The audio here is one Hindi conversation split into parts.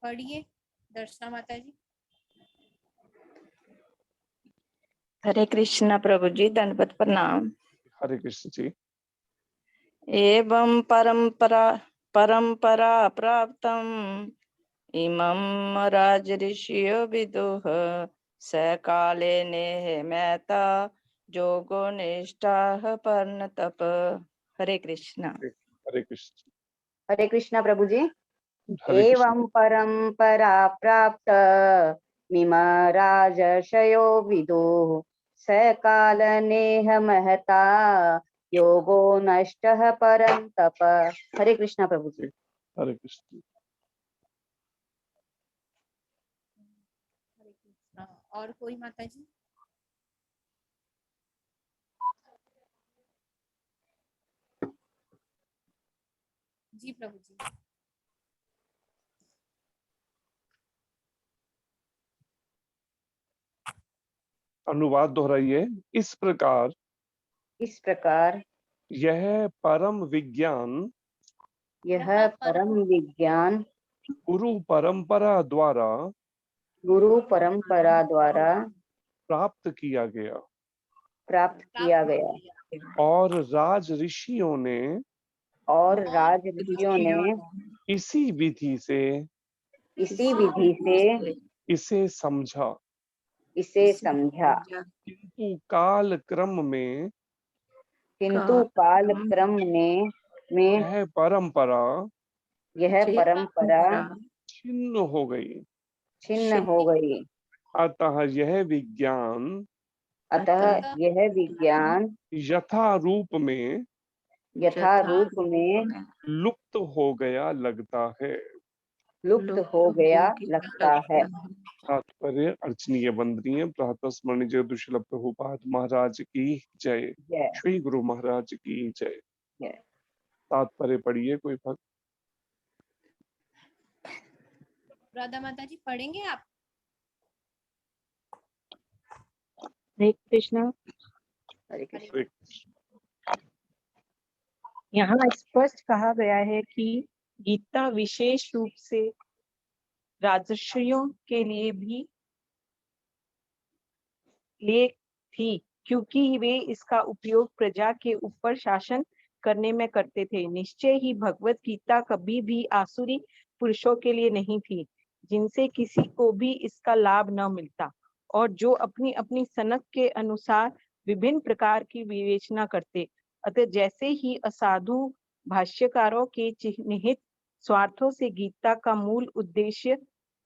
पढ़िए दर्शना माता जी। हरे कृष्णा प्रभु जी, दंडवत प्रणाम। हरे कृष्ण जी। एवं परंपरा प्राप्तम इमं राज ऋषियो विदुः सकाले नेह मेहता जोगो निष्ठाः परन्तप। हरे कृष्णा। हरे कृष्ण। हरे कृष्णा प्रभु जी। हरे कृष्ण। एवं परंपरा प्राप्त मिमराजर्षयो विदुः सकाल नेह महता योगो नष्टः परन्तप। हरे कृष्णा प्रभु जी। हरे कृष्ण। हरे कृष्णा। और कोई माता जी? जी प्रभु जी। अनुवाद दोहराइए। इस प्रकार यह परम विज्ञान गुरु परंपरा द्वारा प्राप्त किया गया और राज ऋषियों ने इसी विधि से इसे समझा, किंतु काल क्रम में यह परंपरा छिन्न हो गई। अतः यह विज्ञान यथा रूप में लुप्त हो गया लगता है। तात्पर्य अर्चनीय वंदनीय प्रातः स्मरणीय जगदुशील प्रभुपाद महाराज की जय। श्री गुरु महाराज की जय। तात्पर्य पढ़िए कोई भक्त। राधा माता जी पढ़ेंगे आप? हरे कृष्णा। यहाँ स्पष्ट कहा गया है कि गीता विशेष रूप से राजर्षियों के लिए थी, क्योंकि वे इसका उपयोग प्रजा के ऊपर शासन करने में करते थे। निश्चय ही भगवत गीता कभी भी आसुरी पुरुषों के लिए नहीं थी, जिनसे किसी को भी इसका लाभ न मिलता और जो अपनी अपनी सनक के अनुसार विभिन्न प्रकार की विवेचना करते। अतः जैसे ही असाधु भाष्यकारों के चिन्हित स्वार्थों से गीता का मूल उद्देश्य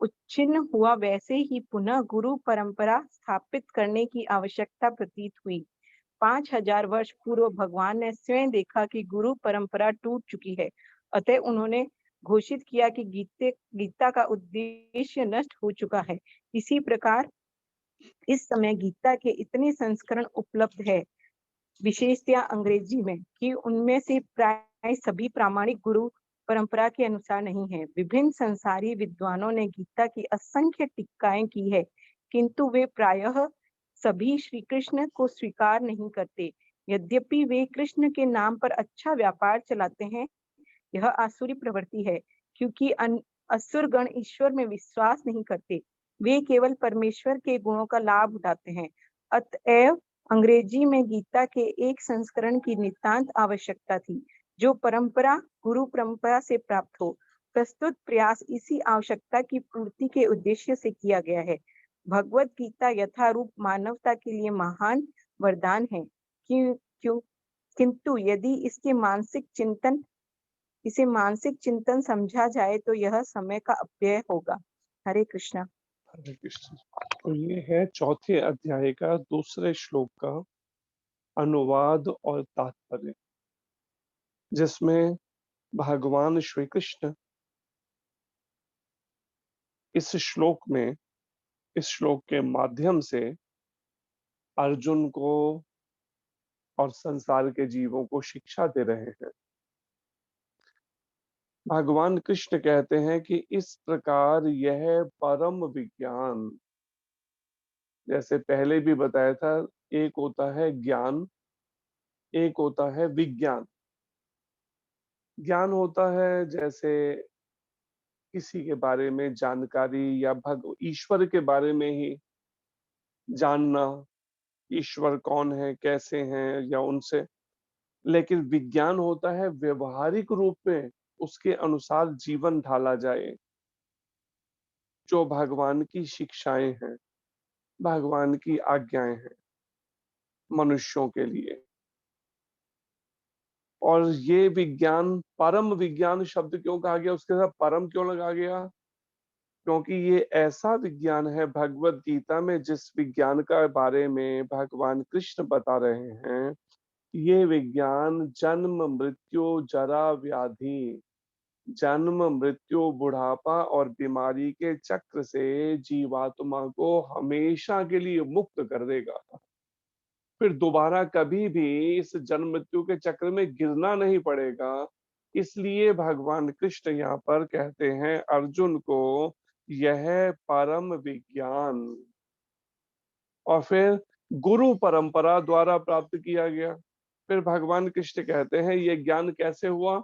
उच्छिन्न हुआ, वैसे ही पुनः गुरु परंपरा स्थापित करने की आवश्यकता प्रतीत हुई। 5000 वर्ष पूर्व भगवान ने स्वयं देखा कि गुरु परंपरा टूट चुकी है। अतः उन्होंने घोषित किया कि गीता का उद्देश्य नष्ट हो चुका है। इसी प्रकार इस समय गीता के इतने संस्करण उपलब्ध है, विशेषतया अंग्रेजी में, कि उनमें से प्राय सभी प्रामाणिक गुरु परंपरा के अनुसार नहीं है। विभिन्न संसारी विद्वानों ने गीता की असंख्य टीकाएं की है, किंतु वे प्रायः सभी श्री कृष्ण को स्वीकार नहीं करते। यद्यपि वे कृष्ण के नाम पर अच्छा व्यापार चलाते हैं, यह आसुरी प्रवृत्ति है, क्योंकि असुर गण ईश्वर में विश्वास नहीं करते, वे केवल परमेश्वर के गुणों का लाभ उठाते हैं। अतएव अंग्रेजी में गीता के एक संस्करण की नितांत आवश्यकता थी, जो गुरु परंपरा से प्राप्त हो। प्रस्तुत प्रयास इसी आवश्यकता की पूर्ति के उद्देश्य से किया गया है। भगवत गीता यथारूप मानवता के लिए महान वरदान है, किंतु यदि इसे मानसिक चिंतन समझा जाए तो यह समय का अपव्यय होगा। हरे कृष्णा। हरे कृष्ण। तो ये है चौथे अध्याय का दूसरे श्लोक का अनुवाद और तात्पर्य, जिसमें भगवान श्री कृष्ण इस श्लोक के माध्यम से अर्जुन को और संसार के जीवों को शिक्षा दे रहे हैं। भगवान कृष्ण कहते हैं कि इस प्रकार यह परम विज्ञान, जैसे पहले भी बताया था, एक होता है ज्ञान, एक होता है विज्ञान। ज्ञान होता है जैसे किसी के बारे में जानकारी या ईश्वर के बारे में ही जानना, ईश्वर कौन है, कैसे हैं या उनसे। लेकिन विज्ञान होता है व्यवहारिक रूप में उसके अनुसार जीवन ढाला जाए, जो भगवान की शिक्षाएं हैं, भगवान की आज्ञाएं हैं मनुष्यों के लिए। और ये विज्ञान, परम विज्ञान शब्द क्यों कहा गया, उसके साथ परम क्यों लगा गया? क्योंकि ये ऐसा विज्ञान है भगवत गीता में जिस विज्ञान का बारे में भगवान कृष्ण बता रहे हैं। ये विज्ञान जन्म मृत्यु जरा व्याधि, जन्म मृत्यु बुढ़ापा और बीमारी के चक्र से जीवात्मा को हमेशा के लिए मुक्त कर देगा। फिर दोबारा कभी भी इस जन्म मृत्यु के चक्र में गिरना नहीं पड़ेगा। इसलिए भगवान कृष्ण यहाँ पर कहते हैं अर्जुन को, यह परम विज्ञान, और फिर गुरु परंपरा द्वारा प्राप्त किया गया। फिर भगवान कृष्ण कहते हैं ये ज्ञान कैसे हुआ?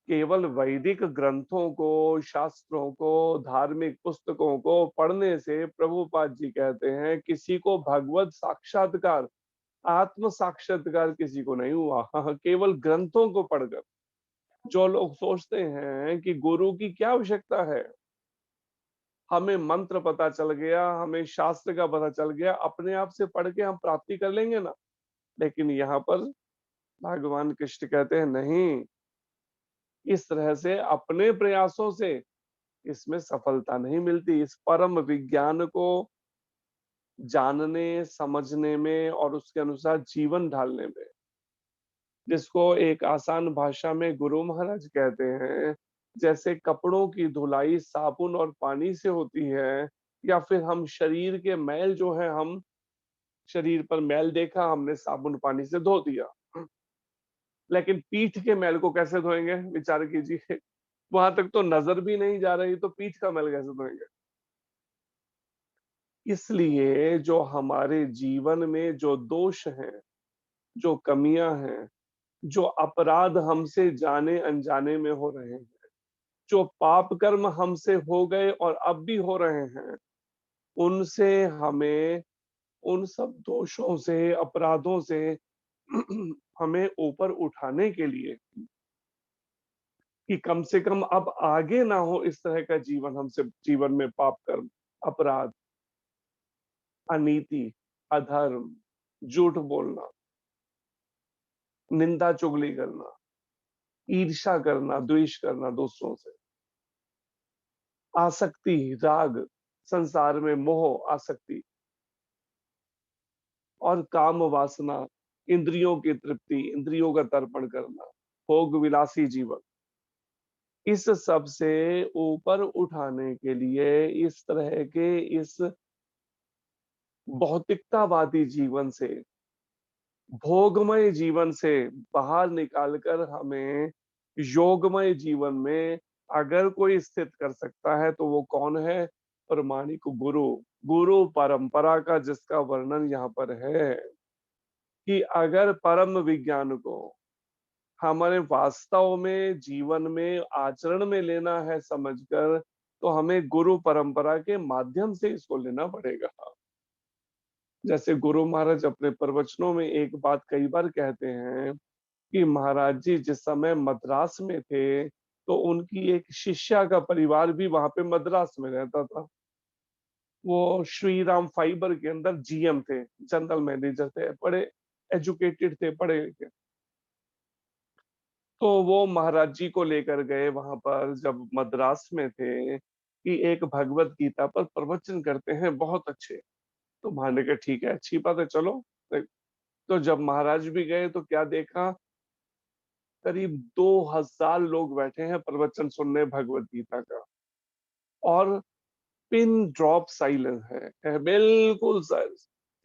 केवल वैदिक ग्रंथों को, शास्त्रों को, धार्मिक पुस्तकों को पढ़ने से प्रभुपाद जी कहते हैं किसी को भगवत साक्षात्कार, आत्म साक्षात्कार किसी को नहीं हुआ। केवल ग्रंथों को पढ़कर। जो लोग सोचते हैं कि गुरु की क्या आवश्यकता है, हमें मंत्र पता चल गया, हमें शास्त्र का पता चल गया, अपने आप से पढ़ के हम प्राप्ति कर लेंगे ना। लेकिन यहाँ पर भगवान कृष्ण कहते हैं नहीं, इस तरह से अपने प्रयासों से इसमें सफलता नहीं मिलती। इस परम विज्ञान को जानने, समझने में और उसके अनुसार जीवन ढालने में, जिसको एक आसान भाषा में गुरु महाराज कहते हैं, जैसे कपड़ों की धुलाई साबुन और पानी से होती है, या फिर हम शरीर के मैल जो है, हम शरीर पर मैल देखा, हमने साबुन पानी से धो दिया। लेकिन पीठ के मैल को कैसे धोएंगे, विचार कीजिए। वहां तक तो नजर भी नहीं जा रही, तो पीठ का मैल कैसे धोएंगे? इसलिए जो हमारे जीवन में जो दोष हैं, जो कमियां हैं, जो अपराध हमसे जाने अनजाने में हो रहे हैं, जो पाप कर्म हमसे हो गए और अब भी हो रहे हैं, उनसे हमें, उन सब दोषों से, अपराधों से हमें ऊपर उठाने के लिए, कि कम से कम अब आगे ना हो इस तरह का जीवन हमसे, जीवन में पाप कर्म, अपराध, अनीति, अधर्म, झूठ बोलना, निंदा चुगली करना, ईर्ष्या करना, द्वेष करना दूसरों से, आसक्ति, राग, संसार में मोह, आसक्ति और काम वासना, इंद्रियों की तृप्ति, इंद्रियों का तर्पण करना, भोग विलासी जीवन, इस सब से ऊपर उठाने के लिए, इस तरह के इस भौतिकतावादी जीवन से, भोगमय जीवन से बाहर निकालकर हमें योगमय जीवन में अगर कोई स्थित कर सकता है तो वो कौन है? प्रमाणिक गुरु, गुरु परंपरा का, जिसका वर्णन यहाँ पर है कि अगर परम विज्ञान को हमारे वास्तव में जीवन में आचरण में लेना है समझकर, तो हमें गुरु परंपरा के माध्यम से इसको लेना पड़ेगा। जैसे गुरु महाराज अपने प्रवचनों में एक बात कई बार कहते हैं कि महाराज जी जिस समय मद्रास में थे, तो उनकी एक शिष्या का परिवार भी वहां पे मद्रास में रहता था। वो श्री राम फाइबर के अंदर जीएम थे, जनरल मैनेजर थे, बड़े एजुकेटेड थे, पढ़े लिखे। तो वो महाराज जी को लेकर गए वहां पर जब मद्रास में थे, कि एक भगवत गीता पर प्रवचन करते हैं बहुत अच्छे। तो महाराज ने कहा ठीक है, अच्छी बात है, चलो। तो जब महाराज भी गए तो क्या देखा, करीब 2000 लोग बैठे हैं प्रवचन सुनने भगवत गीता का, और पिन ड्रॉप साइलेंस है बिल्कुल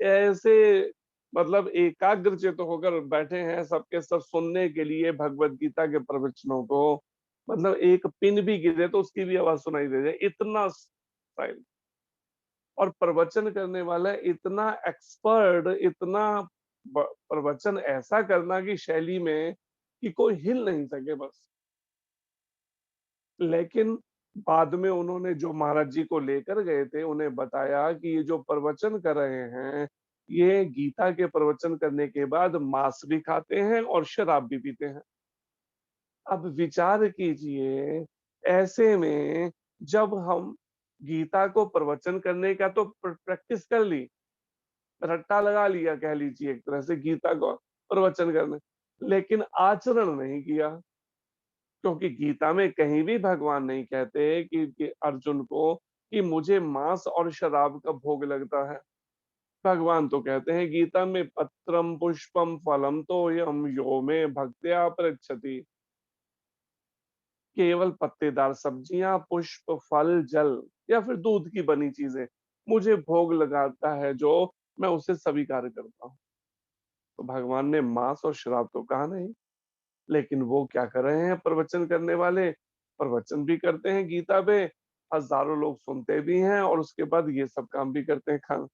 ऐसे, मतलब एकाग्रचित होकर बैठे हैं सबके सब सुनने के लिए भगवत गीता के प्रवचनों को। मतलब एक पिन भी गिरे तो उसकी भी आवाज सुनाई दे जाए, इतना साइलेंस। और प्रवचन करने वाला इतना एक्सपर्ट, इतना प्रवचन ऐसा करना की शैली में कि कोई हिल नहीं सके बस। लेकिन बाद में उन्होंने जो महाराज जी को लेकर गए थे, उन्हें बताया कि ये जो प्रवचन कर रहे हैं, ये गीता के प्रवचन करने के बाद मांस भी खाते हैं और शराब भी पीते हैं। अब विचार कीजिए, ऐसे में जब हम गीता को प्रवचन करने का तो प्रैक्टिस कर ली, रट्टा लगा लिया कह लीजिए एक तरह से गीता को प्रवचन करने, लेकिन आचरण नहीं किया। क्योंकि गीता में कहीं भी भगवान नहीं कहते कि अर्जुन को कि मुझे मांस और शराब का भोग लगता है। भगवान तो कहते हैं गीता में पत्रम पुष्पम फलम तोयम यो में भक्त्या पृच्छति। केवल पत्तेदार सब्जियां, पुष्प, फल, जल या फिर दूध की बनी चीजें मुझे भोग लगाता है जो मैं उसे स्वीकार करता हूँ। तो भगवान ने मांस और शराब तो कहा नहीं, लेकिन वो क्या कर रहे हैं प्रवचन करने वाले, प्रवचन भी करते हैं गीता पे, हजारों लोग सुनते भी हैं और उसके बाद ये सब काम भी करते हैं खाना।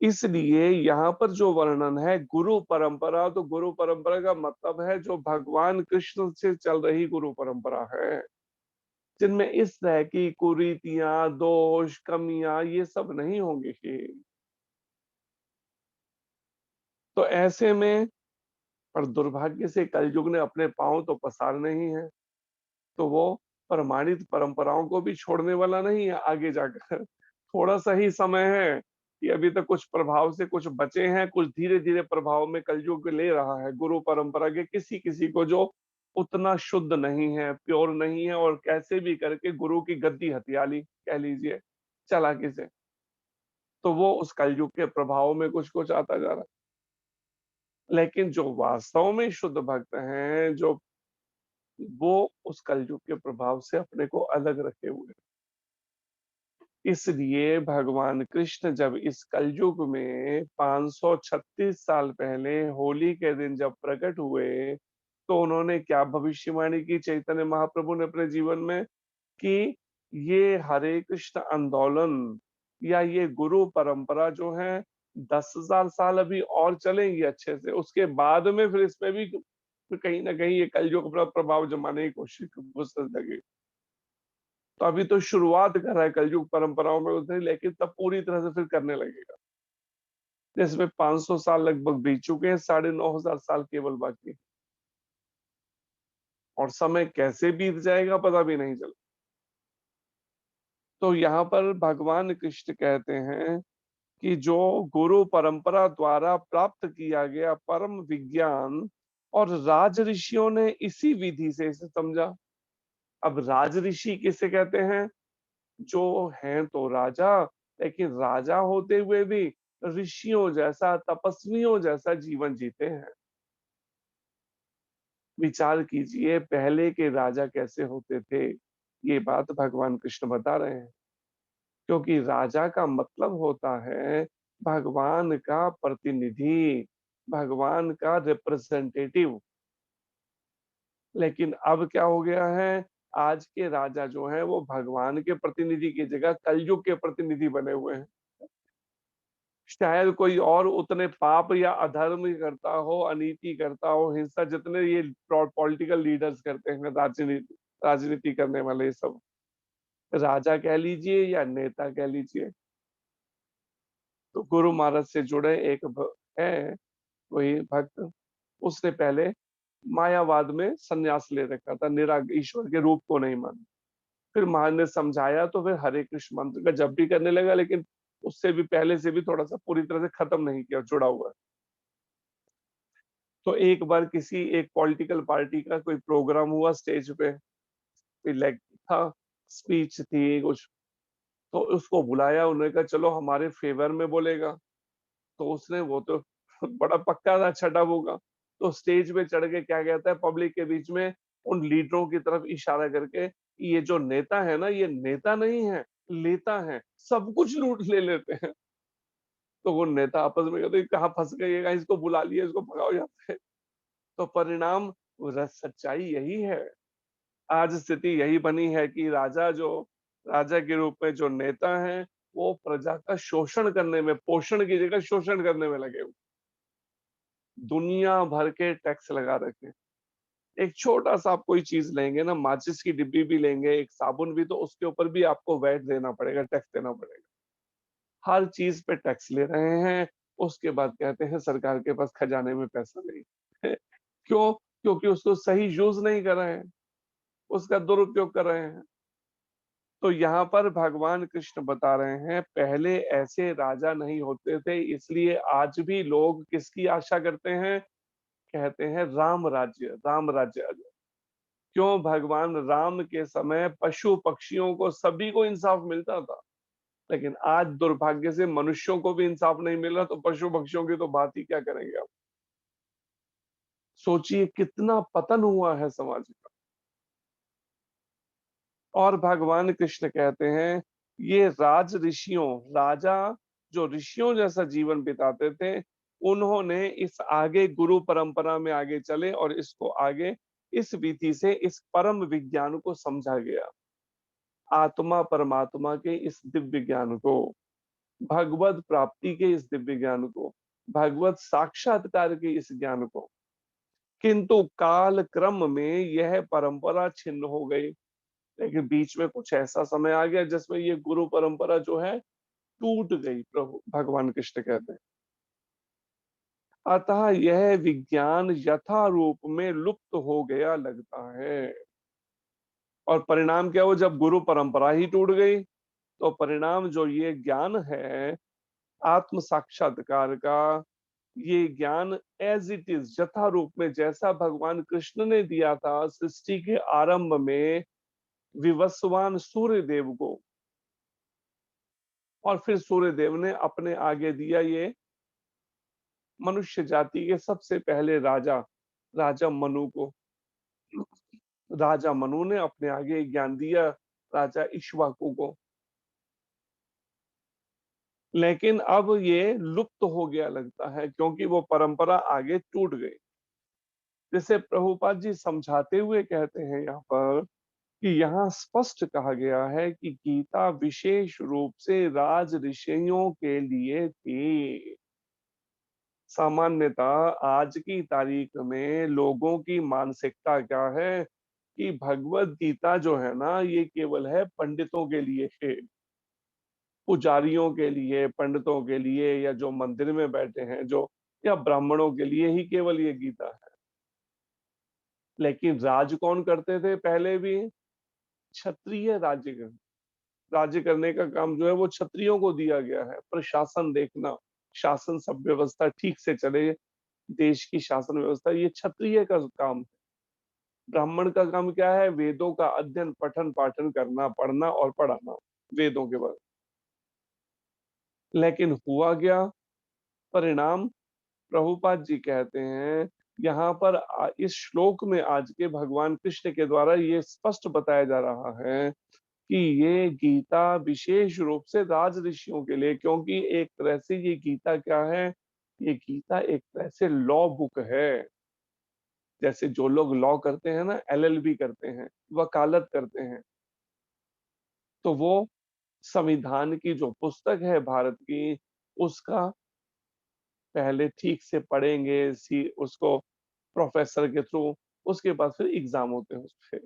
इसलिए यहाँ पर जो वर्णन है गुरु परंपरा, तो गुरु परंपरा का मतलब है जो भगवान कृष्ण से चल रही गुरु परंपरा है, जिनमें इस तरह की कुरीतियां, दोष, कमियां ये सब नहीं होंगी। तो ऐसे में पर दुर्भाग्य से कलयुग ने अपने पांव तो पसारने ही है, तो वो प्रमाणित परंपराओं को भी छोड़ने वाला नहीं है आगे जाकर। थोड़ा सा ही समय है कि अभी तक कुछ प्रभाव से कुछ बचे हैं, कुछ धीरे धीरे प्रभाव में कलयुग ले रहा है गुरु परंपरा के किसी किसी को जो उतना शुद्ध नहीं है, प्योर नहीं है, और कैसे भी करके गुरु की गद्दी हथिया ली कह लीजिए चालाकी से, तो वो उस कलयुग के प्रभाव में कुछ कुछ आता जा रहा है। लेकिन जो वास्तव में शुद्ध भक्त हैं, जो वो उस कलयुग के प्रभाव से अपने को अलग रखे हुए। इसलिए भगवान कृष्ण जब इस कलयुग में 536 साल पहले होली के दिन जब प्रकट हुए, तो उन्होंने क्या भविष्यवाणी की चैतन्य महाप्रभु ने अपने जीवन में कि ये हरे कृष्ण आंदोलन या ये गुरु परंपरा जो है 10,000 साल अभी और चलेंगी अच्छे से, उसके बाद में फिर इसमें भी कहीं ना कहीं ये कलयुग अपना प्रभाव जमाने की कोशिश घुसने लगे। तो अभी तो शुरुआत कर रहा है कलयुग परंपराओं में उतरी, लेकिन तब पूरी तरह से फिर करने लगेगा, जिसमें 500 साल लगभग बीत चुके हैं, 9,500 साल केवल बाकी है। और समय कैसे बीत जाएगा पता भी नहीं चला। तो यहाँ पर भगवान कृष्ण कहते हैं कि जो गुरु परंपरा द्वारा प्राप्त किया गया परम विज्ञान, और राज ऋषियों ने इसी विधि से इसे समझा। अब राज ऋषि किसे कहते हैं? जो हैं तो राजा, लेकिन राजा होते हुए भी ऋषियों जैसा, तपस्वियों जैसा जीवन जीते हैं। विचार कीजिए पहले के राजा कैसे होते थे, ये बात भगवान कृष्ण बता रहे हैं। क्योंकि राजा का मतलब होता है भगवान का प्रतिनिधि, भगवान का रिप्रेजेंटेटिव। लेकिन अब क्या हो गया है, आज के राजा जो हैं वो भगवान के प्रतिनिधि की जगह कलयुग के प्रतिनिधि बने हुए हैं। शायद कोई और उतने पाप या अधर्म करता हो, अनीति करता हो, हिंसा जितने ये पॉलिटिकल लीडर्स करते हैं, राजनीति राजनीति करने वाले, ये सब राजा कह लीजिए या नेता कह लीजिए। तो गुरु महाराज से जुड़े एक है कोई भक्त, उसने पहले मायावाद में संन्यास ले रखा था, ईश्वर के रूप को नहीं माना। फिर महाराज ने समझाया तो फिर हरे कृष्ण मंत्र का जप भी करने लगा, लेकिन उससे भी पहले से भी थोड़ा सा पूरी तरह से खत्म नहीं किया, जुड़ा हुआ है। तो एक बार किसी एक पॉलिटिकल पार्टी का कोई प्रोग्राम हुआ, स्टेज पे इलेक्ट था, स्पीच थी कुछ, तो उसको बुलाया, उन्होंने कहा चलो हमारे फेवर में बोलेगा। तो उसने, वो तो बड़ा पक्का था, छठा होगा, तो स्टेज पे चढ़ के क्या कहता है पब्लिक के बीच में, उन लीडरों की तरफ इशारा करके, ये जो नेता है ना, ये नेता नहीं है, लेता है, सब कुछ लूट ले लेते हैं। तो वो नेता आपस में कहते कहाँ फंस गए, इसको बुला लिया, इसको भगाओ यहाँ से। तो परिणाम, सच्चाई यही है। आज स्थिति यही बनी है कि राजा जो राजा के रूप में जो नेता हैं, वो प्रजा का शोषण करने में, पोषण की जगह शोषण करने में लगे हुए, दुनिया भर के टैक्स लगा रखे, एक छोटा सा आप कोई चीज लेंगे ना, माचिस की डिब्बी भी लेंगे, एक साबुन भी, तो उसके ऊपर भी आपको वैट देना पड़ेगा, टैक्स देना पड़ेगा। हर चीज पे टैक्स ले रहे हैं। उसके बाद कहते हैं सरकार के पास खजाने में पैसा नहीं है। क्यों? क्योंकि उसको सही यूज नहीं कर रहे हैं, उसका दुरुपयोग कर रहे हैं। तो यहाँ पर भगवान कृष्ण बता रहे हैं, पहले ऐसे राजा नहीं होते थे, इसलिए आज भी लोग किसकी आशा करते हैं? कहते हैं राम राज्य, राम राज्य आ जाए। क्यों? भगवान राम के समय पशु पक्षियों को, सभी को इंसाफ मिलता था, लेकिन आज दुर्भाग्य से मनुष्यों को भी इंसाफ नहीं मिल रहा, तो पशु पक्षियों की तो बात ही क्या करेंगे आप। सोचिए कितना पतन हुआ है समाज का। और भगवान कृष्ण कहते हैं, ये राज ऋषियों, राजा जो ऋषियों जैसा जीवन बिताते थे, उन्होंने इस आगे गुरु परंपरा में आगे चले और इसको आगे इस विधि से इस परम विज्ञान को समझा गया। आत्मा परमात्मा के इस दिव्य ज्ञान को, भगवत प्राप्ति के इस दिव्य ज्ञान को, भगवत साक्षात्कार के इस ज्ञान को। किंतु काल क्रम में यह परंपरा छिन्न हो गई, लेकिन बीच में कुछ ऐसा समय आ गया जिसमें ये गुरु परंपरा जो है टूट गई। प्रभु भगवान कृष्ण कहते हैं, अतः यह विज्ञान यथा रूप में लुप्त हो गया लगता है। और परिणाम क्या हो? जब गुरु परंपरा ही टूट गई, तो परिणाम जो ये ज्ञान है आत्म साक्षात्कार का, ये ज्ञान एज इट इज, यथा रूप में, जैसा भगवान कृष्ण ने दिया था सृष्टि के आरंभ में विवस्वान सूर्य देव को, और फिर सूर्य देव ने अपने आगे दिया ये मनुष्य जाति के सबसे पहले राजा, राजा मनु को। राजा मनु ने अपने आगे ज्ञान दिया राजा इक्ष्वाकु को, लेकिन अब ये लुप्त हो गया लगता है, क्योंकि वो परंपरा आगे टूट गई। जैसे प्रभुपाद जी समझाते हुए कहते हैं यहाँ पर कि यहाँ स्पष्ट कहा गया है कि गीता विशेष रूप से राज ऋषियों के लिए थी। सामान्यतः आज की तारीख में लोगों की मानसिकता क्या है कि भगवत गीता जो है ना, ये केवल है पंडितों के लिए है, पुजारियों के लिए, पंडितों के लिए, या जो मंदिर में बैठे हैं जो, या ब्राह्मणों के लिए ही केवल ये गीता है। लेकिन राज कौन करते थे पहले भी? क्षत्रिय राज्य करने का काम जो है वो क्षत्रियों को दिया गया है। प्रशासन देखना, शासन सब व्यवस्था ठीक से चले, देश की शासन व्यवस्था, ये क्षत्रिय का काम है। ब्राह्मण का काम क्या है? वेदों का अध्ययन, पठन पाठन करना, पढ़ना और पढ़ाना वेदों के बाद। लेकिन हुआ क्या परिणाम? प्रभुपाद जी कहते हैं यहाँ पर इस श्लोक में आज के भगवान कृष्ण के द्वारा ये स्पष्ट बताया जा रहा है कि ये गीता विशेष रूप से राज ऋषियों के लिए, क्योंकि एक तरह से ये गीता क्या है? ये गीता एक तरह से लॉ बुक है। जैसे जो लोग लॉ करते हैं ना, एलएलबी करते हैं, वकालत करते हैं, तो वो संविधान की जो पुस्तक है भारत की, उसका पहले ठीक से पढ़ेंगे, उसको प्रोफेसर के थ्रू, उसके बाद फिर एग्जाम होते हैं उसपे।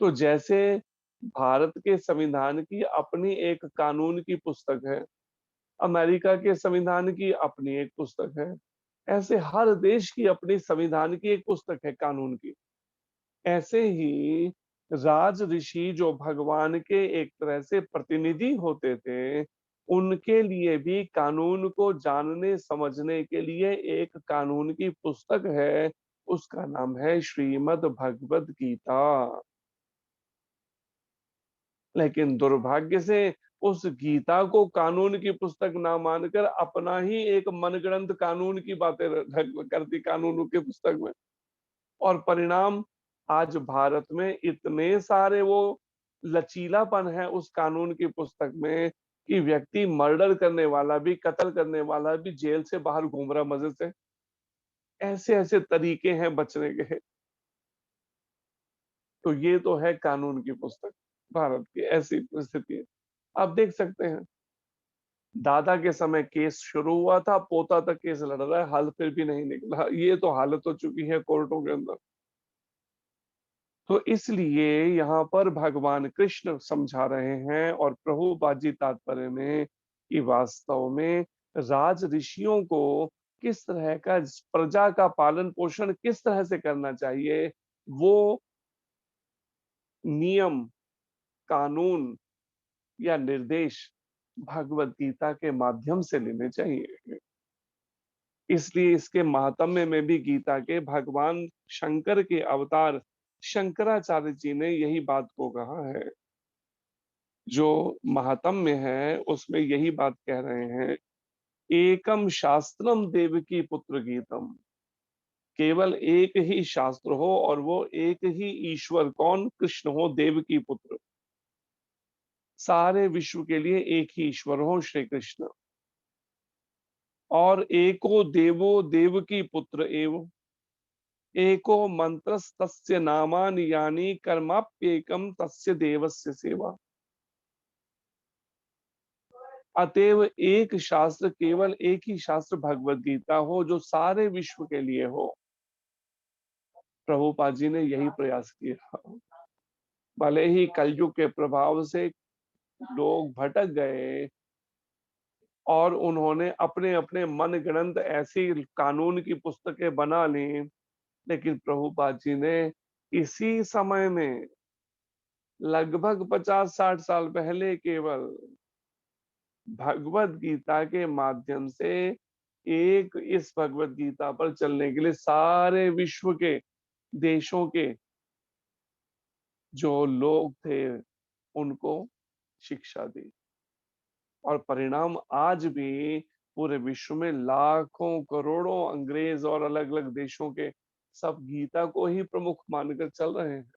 तो जैसे भारत के संविधान की अपनी एक कानून की पुस्तक है, अमेरिका के संविधान की अपनी एक पुस्तक है, ऐसे हर देश की अपनी संविधान की एक पुस्तक है कानून की। ऐसे ही राज ऋषि जो भगवान के एक तरह से प्रतिनिधि होते थे, उनके लिए भी कानून को जानने समझने के लिए एक कानून की पुस्तक है, उसका नाम है श्रीमद् भगवद गीता। लेकिन दुर्भाग्य से उस गीता को कानून की पुस्तक ना मानकर अपना ही एक मनगढ़ंत कानून की बातें करती कानून की पुस्तक में। और परिणाम, आज भारत में इतने सारे वो लचीलापन है उस कानून की पुस्तक में कि व्यक्ति मर्डर करने वाला भी, कत्ल करने वाला भी जेल से बाहर घूम रहा मजे से। ऐसे ऐसे तरीके हैं बचने के। तो ये तो है कानून की पुस्तक भारत की, ऐसी परिस्थिति है। आप देख सकते हैं दादा के समय केस शुरू हुआ था, पोता तक केस लड़ रहा है, हल फिर भी नहीं निकला। ये तो हालत हो चुकी है कोर्टों के अंदर। तो इसलिए यहाँ पर भगवान कृष्ण समझा रहे हैं और प्रभुपाद जी तात्पर्य में कि वास्तव में राज ऋषियों को किस तरह का प्रजा का पालन पोषण किस तरह से करना चाहिए, वो नियम कानून या निर्देश भगवत गीता के माध्यम से लेने चाहिए। इसलिए इसके महात्म्य में भी गीता के भगवान शंकर के अवतार शंकराचार्य जी ने यही बात को कहा है। जो महात्म्य है उसमें यही बात कह रहे हैं, एकम शास्त्रम देवकी पुत्र गीतम। केवल एक ही शास्त्र हो और वो एक ही ईश्वर, कौन? कृष्ण हो, देवकी पुत्र। सारे विश्व के लिए एक ही ईश्वर हो, श्री कृष्ण। और एको देवो देवकी पुत्र एव, एको मंत्रस्तस्य नामानि यानि कर्माप्येकम तस्य देवस्य सेवा। अतएव एक शास्त्र, केवल एक ही शास्त्र भगवत गीता हो जो सारे विश्व के लिए हो। प्रभुपाद जी ने यही प्रयास किया। भले ही कलयुग के प्रभाव से लोग भटक गए और उन्होंने अपने अपने मन गढ़ंत ऐसी कानून की पुस्तकें बना ली, लेकिन प्रभुपाद जी ने इसी समय में लगभग 50-60 साल पहले केवल भगवत गीता के माध्यम से एक इस भगवत गीता पर चलने के लिए सारे विश्व के देशों के जो लोग थे उनको शिक्षा दी। और परिणाम आज भी पूरे विश्व में लाखों करोड़ों अंग्रेज और अलग अलग देशों के सब गीता को ही प्रमुख मानकर चल रहे हैं।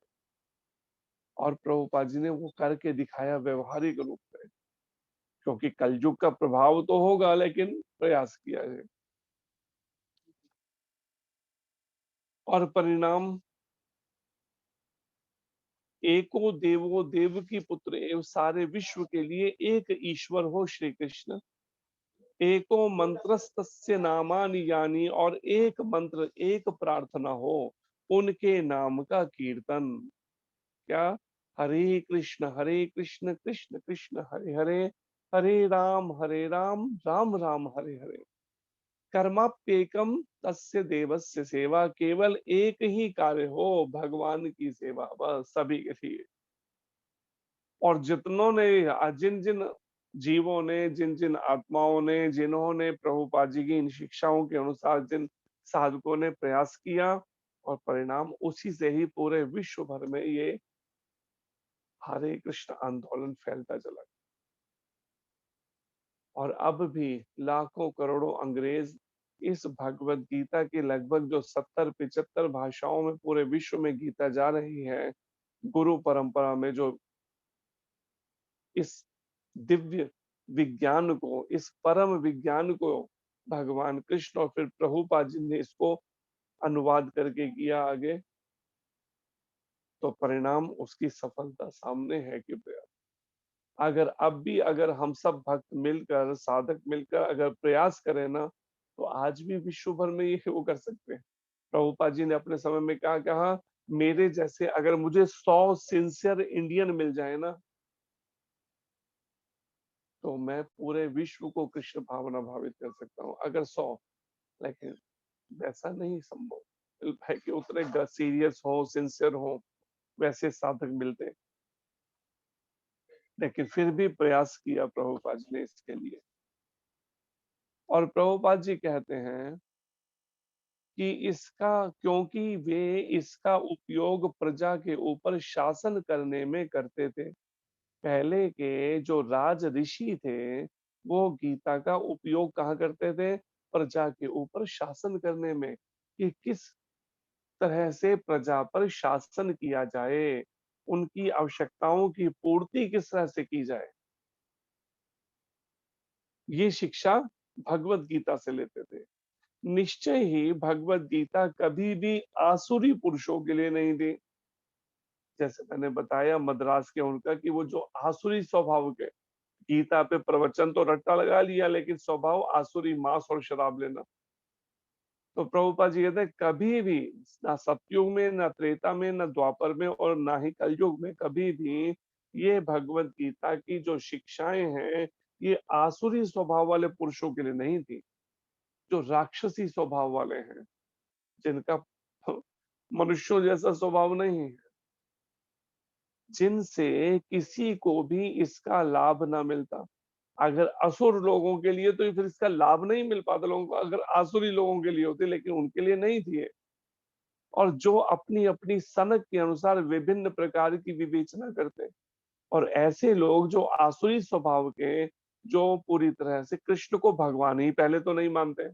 और प्रभुपाद जी ने वो करके दिखाया व्यवहारिक रूप में, क्योंकि कलयुग का प्रभाव तो होगा लेकिन प्रयास किया है। और परिणाम, एको देवो देव की पुत्र एवं सारे विश्व के लिए एक ईश्वर हो श्री कृष्ण। एको मंत्रस्तस्य नामानि यानि, और एक मंत्र एक प्रार्थना हो उनके नाम का कीर्तन। क्या? हरे कृष्ण कृष्ण कृष्ण हरे हरे, हरे राम राम राम हरे हरे। कर्माप्येकम तस्य देवस्य सेवा। केवल एक ही कार्य हो, भगवान की सेवा, बस सभी के लिए। और जितनों ने, जिन जिन जीवों ने, जिन जिन आत्माओं ने, जिन्होंने प्रभुपाद जी की इन शिक्षाओं के अनुसार जिन साधकों ने प्रयास किया, और परिणाम उसी से ही पूरे विश्व भर में ये हरे कृष्ण आंदोलन फैलता चला। और अब भी लाखों करोड़ों अंग्रेज इस भगवत गीता की लगभग जो 70-75 भाषाओं में पूरे विश्व में गीता जा रही है, गुरु परंपरा में जो इस दिव्य विज्ञान को, इस परम विज्ञान को भगवान कृष्ण और फिर प्रभुपाद जी ने इसको अनुवाद करके किया आगे, तो परिणाम उसकी सफलता सामने है कि अगर अब भी अगर हम सब भक्त मिलकर, साधक मिलकर अगर प्रयास करें ना, तो आज भी विश्व भर में ये वो कर सकते हैं। प्रभुपाद जी ने अपने समय में क्या कहा, मेरे जैसे अगर मुझे 100 सिंसियर इंडियन मिल जाए ना, तो मैं पूरे विश्व को कृष्ण भावना भावित कर सकता हूँ। अगर 100, लेकिन वैसा नहीं संभव है कि उतने सीरियस हो, सिंसियर हो, वैसे साधक मिलते। लेकिन फिर भी प्रयास किया प्रभुपाद जी ने इसके लिए। और प्रभुपाद जी कहते हैं कि इसका, क्योंकि वे इसका उपयोग प्रजा के ऊपर शासन करने में करते थे। पहले के जो राज ऋषि थे, वो गीता का उपयोग कहाँ करते थे? प्रजा के ऊपर शासन करने में, कि किस तरह से प्रजा पर शासन किया जाए, उनकी आवश्यकताओं की पूर्ति किस तरह से की जाए, ये शिक्षा भगवत गीता से लेते थे। निश्चय ही भगवत गीता कभी भी आसुरी पुरुषों के लिए नहीं थी। जैसे मैंने बताया मद्रास के उनका, कि वो जो आसुरी स्वभाव के, गीता पे प्रवचन तो रट्टा लगा लिया, लेकिन स्वभाव आसुरी, मांस और शराब लेना। तो प्रभुपाद जी कहते हैं कभी भी, ना सतयुग में, ना त्रेता में, ना द्वापर में, और ना ही कलयुग में कभी भी ये भगवत गीता की जो शिक्षाएं हैं ये आसुरी स्वभाव वाले पुरुषों के लिए नहीं थी, जो राक्षसी स्वभाव वाले हैं, जिनका मनुष्यों जैसा स्वभाव नहीं है, जिनसे किसी को भी इसका लाभ ना मिलता। अगर असुर लोगों के लिए तो फिर इसका लाभ नहीं मिल पाता लोगों को, अगर आसुरी लोगों के लिए होती, लेकिन उनके लिए नहीं थी ये। और जो अपनी अपनी सनक के अनुसार विभिन्न प्रकार की विवेचना करते, और ऐसे लोग जो आसुरी स्वभाव के, जो पूरी तरह से कृष्ण को भगवान ही पहले तो नहीं मानते,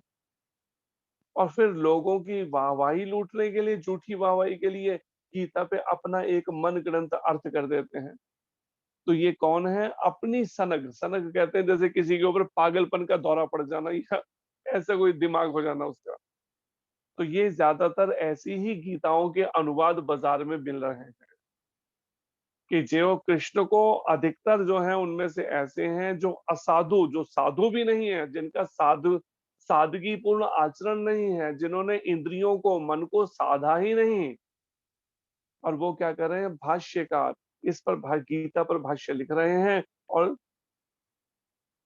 और फिर लोगों की वाहवाही लूटने के लिए, झूठी वाहवाही के लिए गीता पे अपना एक मन गढ़ंत अर्थ कर देते हैं। तो ये कौन है? अपनी सनक, सनक कहते हैं जैसे किसी के ऊपर पागलपन का दौरा पड़ जाना या ऐसा कोई दिमाग हो जाना उसका। तो ये ज्यादातर ऐसी ही गीताओं के अनुवाद बाजार में मिल रहे हैं कि जो कृष्ण को अधिकतर जो है उनमें से ऐसे हैं जो असाधु, जो साधु भी नहीं है, जिनका सादगी पूर्ण आचरण नहीं है, जिन्होंने इंद्रियों को, मन को साधा ही नहीं, और वो क्या कर रहे हैं? भाष्यकार इस पर गीता पर भाष्य लिख रहे हैं, और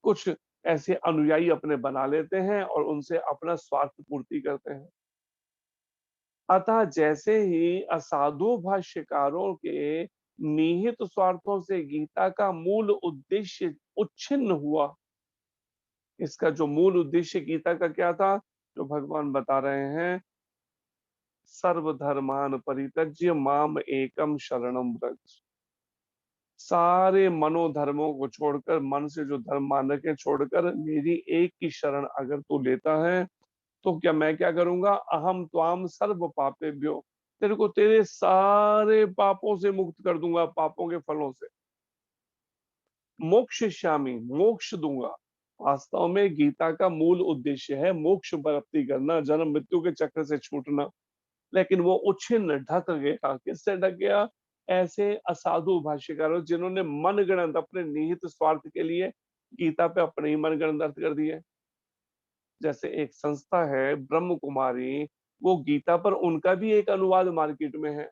कुछ ऐसे अनुयायी अपने बना लेते हैं और उनसे अपना स्वार्थ पूर्ति करते हैं। अतः जैसे ही असाधु भाष्यकारों के निहित स्वार्थों से गीता का मूल उद्देश्य उच्छिन्न हुआ, इसका जो मूल उद्देश्य गीता का क्या था, जो भगवान बता रहे हैं, सर्वधर्मान परित्यज्य माम एकम शरणम व्रज। सारे मनोधर्मों को छोड़कर, मन से जो धर्म मान रखे छोड़कर, मेरी एक की शरण अगर तू लेता है तो क्या मैं क्या करूंगा? अहम त्वाम सर्व पापेभ्यो, तेरे को तेरे सारे पापों से मुक्त कर दूंगा, पापों के फलों से। मोक्ष श्यामी, मोक्ष दूंगा। वास्तव में गीता का मूल उद्देश्य है मोक्ष प्राप्ति करना, जन्म मृत्यु के चक्र से छूटना, लेकिन वो उच्छिन्न ढक गया। किससे ढक गया? ऐसे असाधु भाष्यकारों जिन्होंने मनगढ़ंत अपने निहित स्वार्थ के लिए गीता पे अपने ही मनगढ़ंत अर्थ कर दिए। जैसे एक संस्था है ब्रह्म कुमारी, वो गीता पर उनका भी एक अनुवाद मार्केट में है,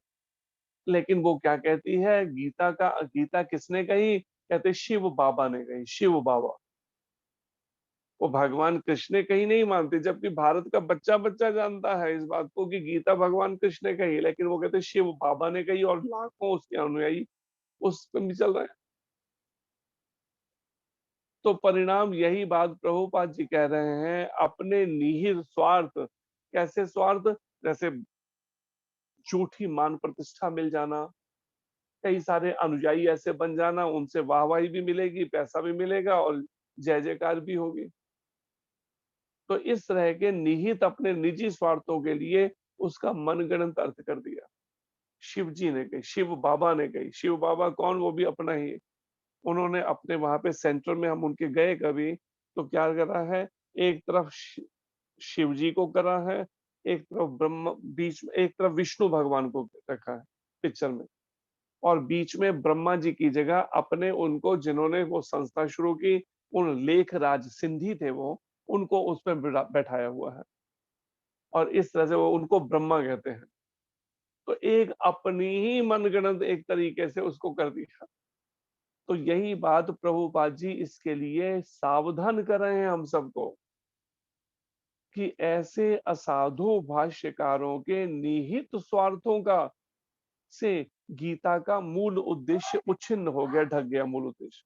लेकिन वो क्या कहती है? गीता किसने कही? कहते शिव बाबा ने कही, शिव बाबा। वो भगवान कृष्ण ने कही नहीं मानते, जबकि भारत का बच्चा बच्चा जानता है इस बात को कि गीता भगवान कृष्ण ने कही, लेकिन वो कहते शिव बाबा ने कही, और लाखों उसके अनुयायी उस पर भी चल रहे हैं। तो परिणाम यही बात प्रभुपाद जी कह रहे हैं, अपने निहित स्वार्थ। कैसे स्वार्थ? जैसे झूठी मान प्रतिष्ठा मिल जाना, कई सारे अनुयायी ऐसे बन जाना, उनसे वाहवाही भी मिलेगी, पैसा भी मिलेगा, और जय जयकार भी होगी। तो इस तरह के निहित अपने निजी स्वार्थों के लिए उसका मनगढ़ंत अर्थ कर दिया। शिव जी ने कही, शिव बाबा ने कही। शिव बाबा कौन? वो भी अपना ही। उन्होंने अपने वहां पे सेंटर में, हम उनके गए कभी, तो क्या करा है? एक तरफ शिव जी को करा है, एक तरफ ब्रह्म, बीच में एक तरफ विष्णु भगवान को रखा है पिक्चर में, और बीच में ब्रह्मा जी की जगह अपने, उनको जिन्होंने वो संस्था शुरू की, उन लेख राज सिंधी थे वो, उनको उसमें बैठाया हुआ है, और इस तरह से वो उनको ब्रह्मा कहते हैं। तो एक अपनी ही मनगढ़ंत एक तरीके से उसको कर दिया। तो यही बात प्रभुपाद जी इसके लिए सावधान कर रहे हैं हम सबको, कि ऐसे असाधु भाष्यकारों के निहित स्वार्थों का से गीता का मूल उद्देश्य उच्छिन्न हो गया, ढक गया मूल उद्देश्य।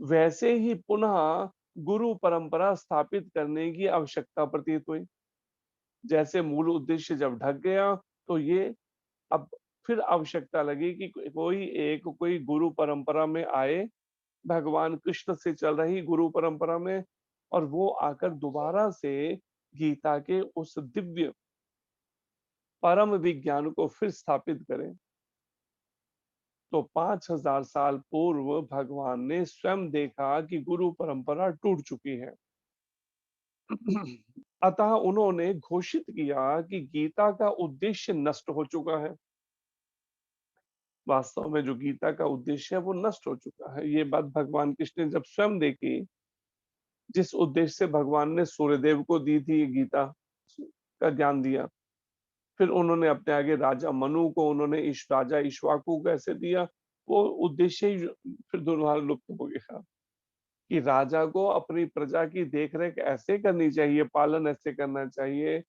वैसे ही पुनः गुरु परंपरा स्थापित करने की आवश्यकता प्रतीत हुई। जैसे मूल उद्देश्य जब ढक गया, तो ये अब फिर आवश्यकता लगी कि कोई गुरु परंपरा में आए, भगवान कृष्ण से चल रही गुरु परंपरा में, और वो आकर दोबारा से गीता के उस दिव्य परम विज्ञान को फिर स्थापित करें। तो 5000 साल पूर्व भगवान ने स्वयं देखा कि गुरु परंपरा टूट चुकी है। अतः उन्होंने घोषित किया कि गीता का उद्देश्य नष्ट हो चुका है। वास्तव में जो गीता का उद्देश्य है वो नष्ट हो चुका है। ये बात भगवान कृष्ण ने जब स्वयं देखी, जिस उद्देश्य से भगवान ने सूर्यदेव को दी थी ये गीता का ज्ञान दिया, फिर उन्होंने अपने आगे राजा मनु को, उन्होंने राजा इक्ष्वाकु को ऐसे दिया, वो उद्देश्य ही फिर दोनों लुप्त हो गया कि राजा को अपनी प्रजा की देखरेख ऐसे करनी चाहिए, पालन ऐसे करना चाहिए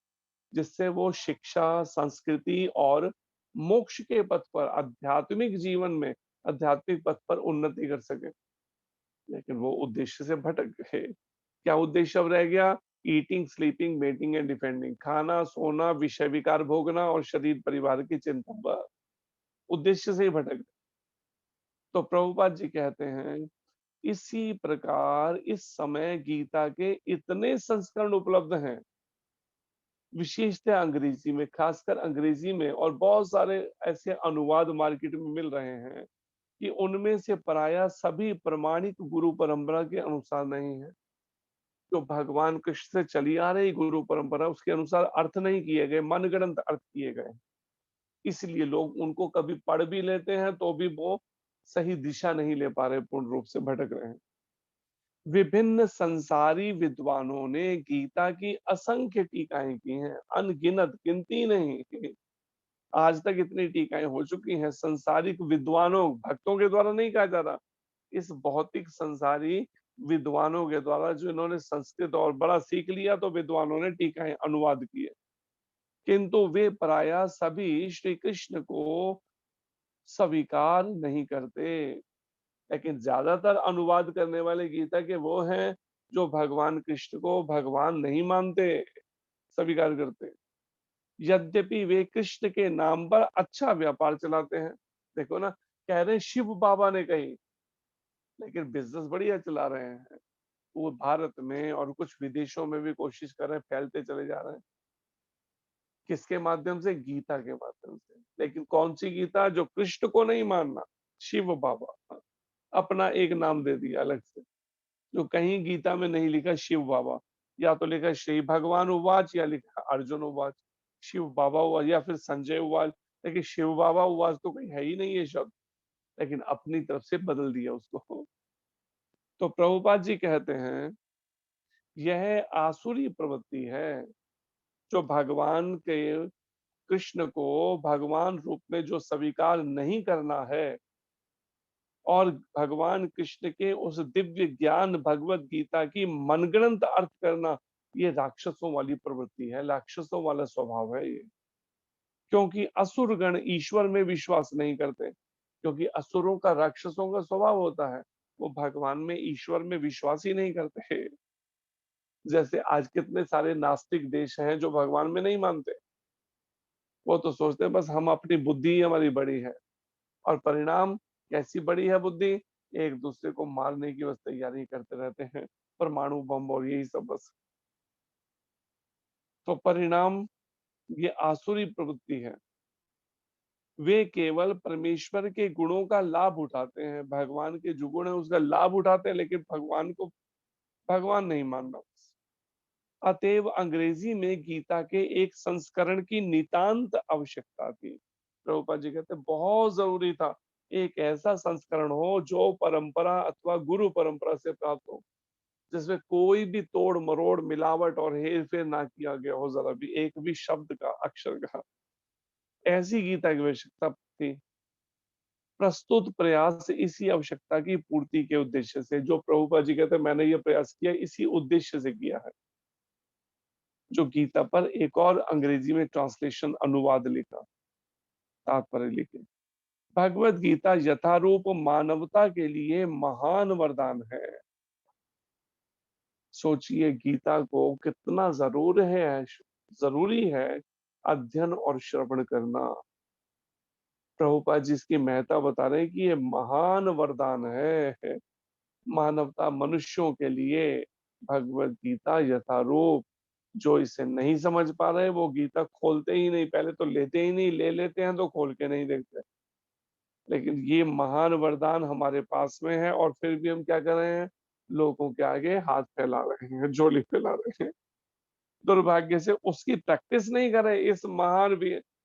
जिससे वो शिक्षा, संस्कृति और मोक्ष के पथ पर, आध्यात्मिक जीवन में आध्यात्मिक पथ पर उन्नति कर सके। लेकिन वो उद्देश्य से भटक गए। क्या उद्देश्य अब रह गया? Eating, sleeping, mating and defending, खाना, सोना, विषय विकार भोगना और शरीर परिवार की चिंता, बस उद्देश्य से ही भटक गए। तो प्रभुपाद जी कहते हैं इसी प्रकार इस समय गीता के इतने संस्करण उपलब्ध हैं, विशेषतः अंग्रेजी में, खासकर अंग्रेजी में, और बहुत सारे ऐसे अनुवाद मार्केट में मिल रहे हैं कि उनमें से प्रायः सभी प्रमाणिक गुरु परंपरा के अनुसार नहीं है। जो भगवान कृष्ण से चली आ रही गुरु परंपरा, उसके अनुसार अर्थ नहीं किए गए, मनगढ़ंत अर्थ किए गए। इसलिए लोग उनको कभी पढ़ भी लेते हैं तो भी वो सही दिशा नहीं ले पा रहे, पूर्ण रूप से भटक रहे हैं। विभिन्न संसारी विद्वानों ने गीता की असंख्य टीकाएं की हैं, अनगिनत, गिनती नहीं। आज तक इतनी टीकाएं हो चुकी हैं संसारिक विद्वानों, भक्तों के द्वारा नहीं कहा जा रहा, इस भौतिक संसारी विद्वानों के द्वारा, जो इन्होंने संस्कृत और बड़ा सीख लिया तो विद्वानों ने टीकाएं अनुवाद किए, किंतु वे प्रायः सभी श्री कृष्ण को स्वीकार नहीं करते। लेकिन ज्यादातर अनुवाद करने वाले गीता के वो हैं जो भगवान कृष्ण को भगवान नहीं मानते, स्वीकार करते, यद्यपि वे कृष्ण के नाम पर अच्छा व्यापार चलाते हैं। देखो ना, कह रहे हैं शिव बाबा ने कही, लेकिन बिजनेस बढ़िया चला रहे हैं। वो भारत में और कुछ विदेशों में भी कोशिश कर रहे हैं, फैलते चले जा रहे हैं। किसके माध्यम से? गीता के माध्यम से। लेकिन कौन सी गीता? जो कृष्ण को नहीं मानना, शिव बाबा, अपना एक नाम दे दिया अलग से, जो कहीं गीता में नहीं लिखा शिव बाबा, या तो लिखा श्री भगवान उवाच या लिखा अर्जुन उवाच, शिव बाबा उवाच या फिर संजय उवाच, लेकिन शिव बाबा उवाच तो कहीं है ही नहीं ये शब्द, लेकिन अपनी तरफ से बदल दिया उसको। तो प्रभुपाद जी कहते हैं यह आसुरी प्रवृत्ति है, जो भगवान के कृष्ण को भगवान रूप में जो स्वीकार नहीं करना है और भगवान कृष्ण के उस दिव्य ज्ञान भगवत गीता की मनगढ़ंत अर्थ करना, ये राक्षसों वाली प्रवृत्ति है, राक्षसों वाला स्वभाव है ये। क्योंकि असुर गण ईश्वर में विश्वास नहीं करते, क्योंकि असुरों का, राक्षसों का स्वभाव होता है वो भगवान में, ईश्वर में विश्वास ही नहीं करते। जैसे आज कितने सारे नास्तिक देश हैं जो भगवान में नहीं मानते, वो तो सोचते हैं बस हम, अपनी बुद्धि ही हमारी बड़ी है, और परिणाम कैसी बड़ी है बुद्धि? एक दूसरे को मारने की बस तैयारी करते रहते हैं, परमाणु बम और यही सब बस। तो परिणाम ये आसुरी प्रवृत्ति है। वे केवल परमेश्वर के गुणों का लाभ उठाते हैं, भगवान के जो गुण है उसका लाभ उठाते हैं, लेकिन भगवान को भगवान नहीं मानना। अतएव अंग्रेजी में गीता के एक संस्करण की नितांत आवश्यकता थी। प्रभुपाद जी कहते बहुत जरूरी था एक ऐसा संस्करण हो जो परंपरा अथवा गुरु परंपरा से प्राप्त हो, जिसमें कोई भी तोड़ मरोड़, मिलावट और हेर फेर ना किया गया हो, जरा भी, एक भी शब्द का, अक्षर का। ऐसी गीता की आवश्यकता थी। प्रस्तुत प्रयास इसी आवश्यकता की पूर्ति के उद्देश्य से, जो प्रभुपाद जी कहते मैंने ये प्रयास किया इसी उद्देश्य से किया है, जो गीता पर एक और अंग्रेजी में ट्रांसलेशन, अनुवाद लिखा, तात्पर्य लिखे। भगवत गीता यथारूप मानवता के लिए महान वरदान है। सोचिए गीता को कितना जरूरी है अध्ययन और श्रवण करना। प्रभुपाद जी इसकी महत्ता बता रहे हैं कि ये महान वरदान है मानवता, मनुष्यों के लिए। भगवत गीता यथारूप, जो इसे नहीं समझ पा रहे वो गीता खोलते ही नहीं, पहले तो लेते ही नहीं, ले लेते हैं तो खोल के नहीं देखते। लेकिन ये महान वरदान हमारे पास में है, और फिर भी हम क्या कर रहे हैं? लोगों के आगे हाथ फैला रहे हैं, झोली फैला रहे हैं। दुर्भाग्य से उसकी प्रैक्टिस नहीं कर रहे, इस महान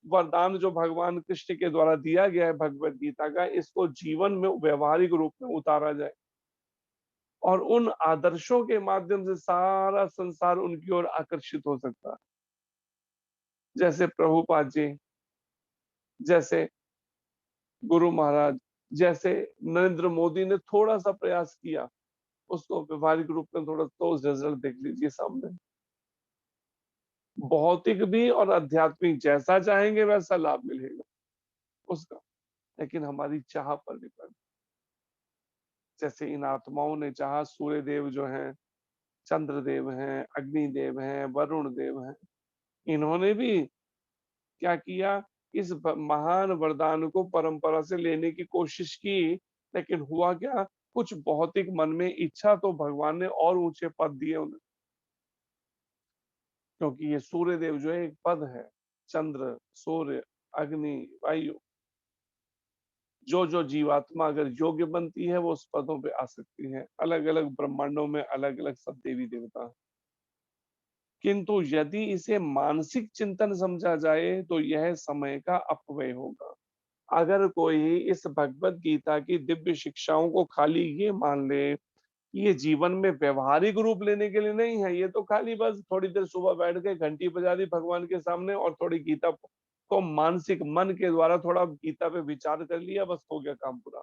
वरदान जो भगवान कृष्ण के द्वारा दिया गया है भगवत गीता का, इसको जीवन में व्यवहारिक रूप में उतारा जाए और उन आदर्शों के माध्यम से सारा संसार उनकी ओर आकर्षित हो सकता है। जैसे प्रभुपाद जी, जैसे गुरु महाराज, जैसे नरेंद्र मोदी ने थोड़ा सा प्रयास किया, उसको व्यवहारिक रूप में थोड़ा तो रिजल्ट देख लीजिए सामने। भौतिक भी और आध्यात्मिक जैसा चाहेंगे वैसा लाभ मिलेगा उसका, लेकिन हमारी चाह पर डिपेंड। जैसे इन आत्माओं ने चाहा, सूर्य देव जो हैं, चंद्र देव हैं, अग्नि देव हैं, वरुण देव हैं, इन्होंने भी क्या किया, इस महान वरदान को परंपरा से लेने की कोशिश की, लेकिन हुआ क्या, कुछ भौतिक मन में इच्छा तो भगवान ने और ऊंचे पद दिए उन्हें, क्योंकि ये सूर्य देव जो है एक पद है, चंद्र, सूर्य, अग्नि, वायु, जो जीवात्मा अगर योग्य बनती है वो उस पदों पे आ सकती है। अलग अलग ब्रह्मांडों में अलग अलग सब देवी देवता हैं। किंतु यदि इसे मानसिक चिंतन समझा जाए तो यह समय का अपव्यय होगा। अगर कोई इस भगवत गीता की दिव्य शिक्षाओं को खाली ये मान ले कि ये जीवन में व्यवहारिक रूप लेने के लिए नहीं है, ये तो खाली बस थोड़ी देर सुबह बैठ के घंटी बजा दी भगवान के सामने और थोड़ी गीता को मानसिक मन के द्वारा थोड़ा गीता पे विचार कर लिया, बस हो गया काम पूरा।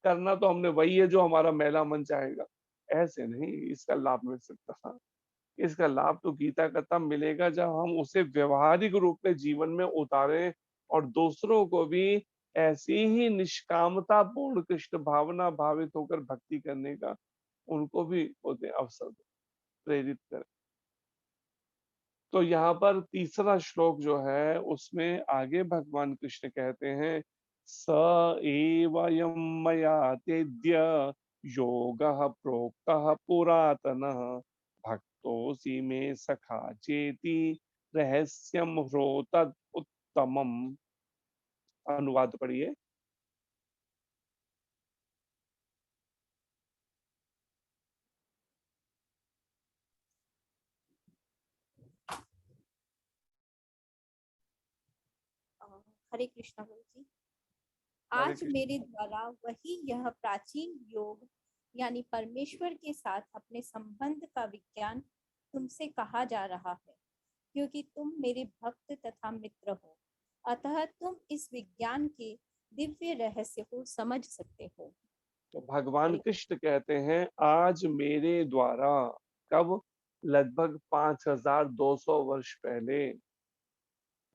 करना तो हमने वही है जो हमारा मैला मन चाहेगा, ऐसे नहीं इसका लाभ मिल सकता। इसका लाभ तो गीता का तब मिलेगा जब हम उसे व्यवहारिक रूप में जीवन में उतारें और दूसरों को भी ऐसी ही निष्कामता पूर्ण कृष्ण भावना भावित होकर भक्ति करने का उनको भी होते अवसर दें, प्रेरित करें। तो यहाँ पर तीसरा श्लोक जो है उसमें आगे भगवान कृष्ण कहते हैं, स एवयं मया तेद्य योगः प्रोक्तः पुरातनः भक्तोऽसि मे सखा चेति रहस्यम ह्रोतत् उत्तमम्। अनुवाद पढ़िए। हरे कृष्णा प्रभु जी। हरे आज कृष्ण। मेरे द्वारा वही यह प्राचीन योग यानी परमेश्वर के साथ अपने संबंध का विज्ञान तुमसे कहा जा रहा है, क्योंकि तुम मेरे भक्त तथा मित्र हो, अतः तुम इस विज्ञान के दिव्य रहस्य को समझ सकते हो। तो भगवान हरे कृष्ण कहते हैं आज मेरे द्वारा, कब, लगभग 5200 वर्ष पहले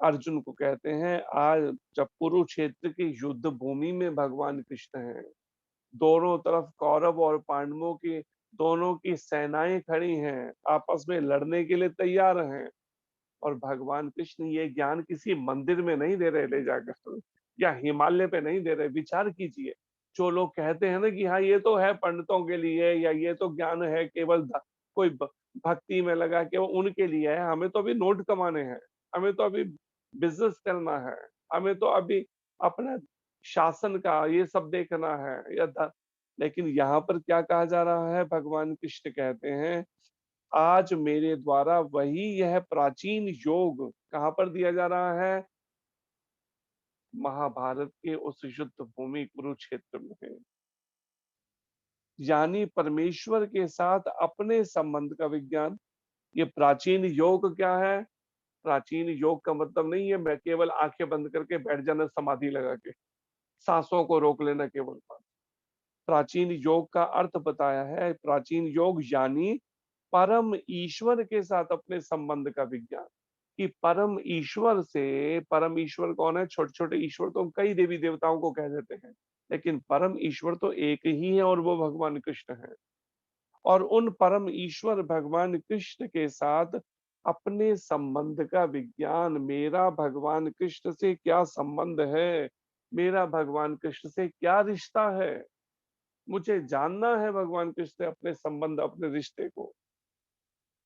अर्जुन को कहते हैं, आज जब कुरुक्षेत्र की युद्ध भूमि में भगवान कृष्ण हैं, दोनों तरफ कौरव और पांडवों की दोनों की सेनाएं खड़ी हैं, आपस में लड़ने के लिए तैयार हैं, और भगवान कृष्ण ये ज्ञान किसी मंदिर में नहीं दे रहे ले जाकर, या हिमालय पे नहीं दे रहे। विचार कीजिए, जो लोग कहते हैं ना कि हाँ ये तो है पंडितों के लिए, या ये तो ज्ञान है केवल कोई भक्ति में लगा के वो उनके लिए है, हमें तो अभी नोट कमाने हैं, हमें तो अभी बिजनेस करना है, हमें तो अभी अपना शासन का ये सब देखना है या लेकिन यहाँ पर क्या कहा जा रहा है, भगवान कृष्ण कहते हैं आज मेरे द्वारा वही यह प्राचीन योग कहाँ पर दिया जा रहा है, महाभारत के उस युद्ध भूमि कुरुक्षेत्र में है। यानी परमेश्वर के साथ अपने संबंध का विज्ञान। ये प्राचीन योग क्या है, प्राचीन योग का मतलब नहीं है मैं केवल आंखें बंद करके बैठ जाना समाधि लगा के, सांसों को रोक लेना केवल। प्राचीन योग का अर्थ बताया है, प्राचीन योग यानी परम ईश्वर के साथ अपने संबंध का विज्ञान। कि परम ईश्वर से, परम ईश्वर कौन है, छोटे छोटे ईश्वर तो हम कई देवी देवताओं को कह देते हैं, लेकिन परम ईश्वर तो एक ही है और वो भगवान कृष्ण है। और उन परम ईश्वर भगवान कृष्ण के साथ अपने संबंध का विज्ञान, मेरा भगवान कृष्ण से क्या संबंध है, मेरा भगवान कृष्ण से क्या रिश्ता है, मुझे जानना है भगवान कृष्ण से अपने संबंध, अपने रिश्ते को।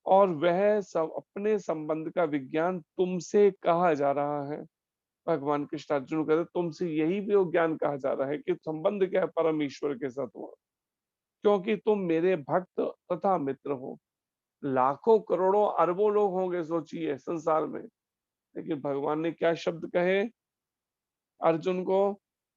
और वह सब अपने संबंध का विज्ञान तुमसे कहा जा रहा है। भगवान कृष्ण अर्जुन कहते तुमसे यही भी वो ज्ञान कहा जा रहा है कि संबंध क्या है परम ईश्वर के साथ हुआ, क्योंकि तुम मेरे भक्त तथा मित्र हो। लाखों करोड़ों अरबों लोग होंगे सोचिए संसार में, लेकिन भगवान ने क्या शब्द कहे अर्जुन को?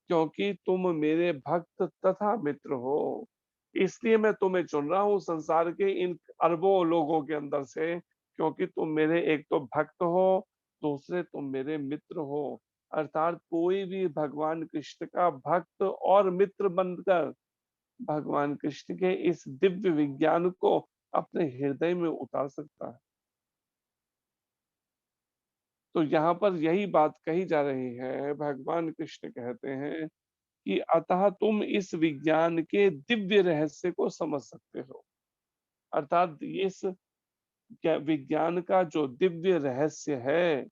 क्योंकि तुम मेरे भक्त तथा मित्र हो, इसलिए मैं तुम्हें चुन रहा हूँ संसार के इन अरबों लोगों के अंदर से, क्योंकि तुम मेरे एक तो भक्त हो, दूसरे तुम मेरे मित्र हो। अर्थात कोई भी भगवान कृष्ण का भक्त और मित्र बनकर भगवान कृष्ण के इस दिव्य विज्ञान को अपने हृदय में उतार सकता है। तो यहाँ पर यही बात कही जा रही है। भगवान कृष्ण कहते हैं कि अतः तुम इस विज्ञान के दिव्य रहस्य को समझ सकते हो। अर्थात इस विज्ञान का जो दिव्य रहस्य है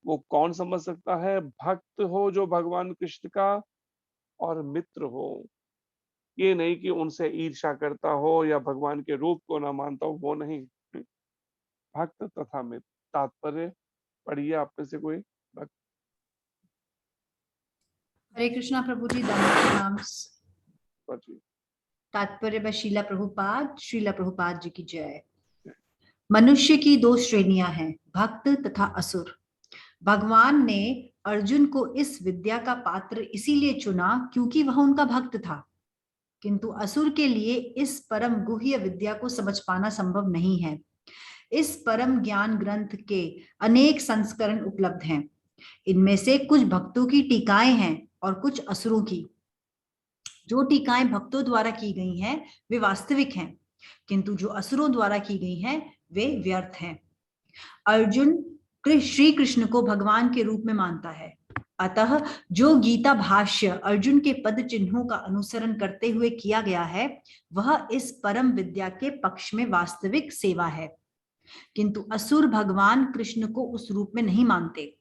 वो कौन समझ सकता है? भक्त हो जो भगवान कृष्ण का और मित्र हो। ये नहीं कि उनसे ईर्ष्या करता हो या भगवान के रूप को ना मानता हो, वो नहीं। भक्त तथा मित्र, तात्पर्य पढ़िए आप में से कोई भक्त। हरे कृष्णा प्रभु जी, दंडवत प्रणाम। पढ़िए। तात्पर्य व शीला प्रभुपाद जी की जय। मनुष्य की दो श्रेणियां हैं, भक्त तथा असुर। भगवान ने अर्जुन को इस विद्या का पात्र इसीलिए चुना क्योंकि वह उनका भक्त था, किंतु असुर के लिए इस परम गुह्य विद्या को समझ पाना संभव नहीं है। इस परम ज्ञान ग्रंथ के अनेक संस्करण उपलब्ध हैं। इनमें से कुछ भक्तों की टीकाएं हैं और कुछ असुरों की। जो टीकाएं भक्तों द्वारा की गई हैं वे वास्तविक हैं, किंतु जो असुरों द्वारा की गई हैं वे व्यर्थ हैं। अर्जुन श्री कृष्ण को भगवान के रूप में मानता है, अतः जो गीता भाष्य अर्जुन के पद चिन्हों का अनुसरण करते हुए किया गया है वह इस परम विद्या के पक्ष में वास्तविक सेवा है। किंतु असुर भगवान कृष्ण को उस रूप में नहीं मानते।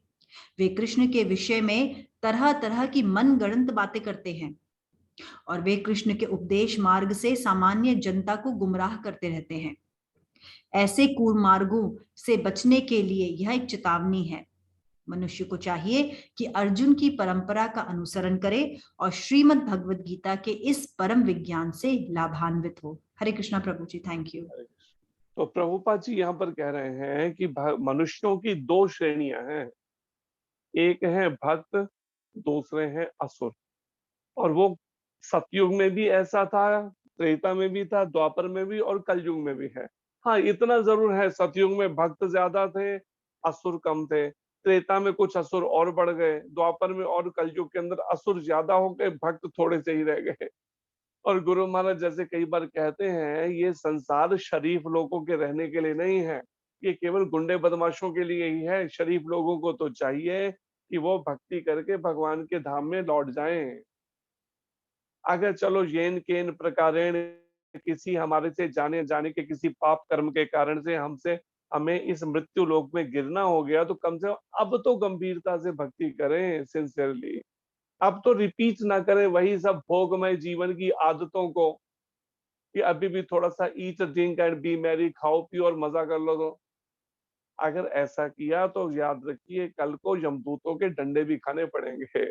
वे कृष्ण के विषय में तरह तरह की मनगढ़ंत बातें करते हैं और वे कृष्ण के उपदेश मार्ग से सामान्य जनता को गुमराह करते रहते हैं। ऐसे कूमार्गों से बचने के लिए यह एक चेतावनी है। मनुष्य को चाहिए कि अर्जुन की परंपरा का अनुसरण करे और श्रीमद् भगवद गीता के इस परम विज्ञान से लाभान्वित हो। हरे कृष्णा प्रभु जी, थैंक यू। तो प्रभुपाद जी यहाँ पर कह रहे हैं कि मनुष्यों की दो श्रेणियां हैं, एक है भक्त, दूसरे हैं असुर। और वो सतयुग में भी ऐसा था, त्रेता में भी था, द्वापर में भी और कलयुग में भी है। हाँ, इतना जरूर है, सतयुग में भक्त ज्यादा थे, असुर कम थे। त्रेता में कुछ असुर और बढ़ गए, द्वापर में और कलयुग के अंदर असुर ज्यादा हो गए, भक्त थोड़े से ही रह गए। और गुरु महाराज जैसे कई बार कहते हैं, ये संसार शरीफ लोगों के रहने के लिए नहीं है, ये केवल गुंडे बदमाशों के लिए ही है। शरीफ लोगों को तो चाहिए कि वो भक्ति करके भगवान के धाम में लौट जाएं। अगर चलो येन केन प्रकारेण किसी हमारे से जाने जाने के किसी पाप कर्म के कारण से हमें इस मृत्यु लोक में गिरना हो गया, तो कम से कम अब तो गंभीरता से भक्ति करें, सिंसियरली। अब तो रिपीट ना करें वही सब भोगमय जीवन की आदतों को, कि अभी भी थोड़ा सा eat drink and B Mary, खाओ पियो और मजा कर लो। तो अगर ऐसा किया तो याद रखिए कल को यमदूतों के डंडे भी खाने पड़ेंगे।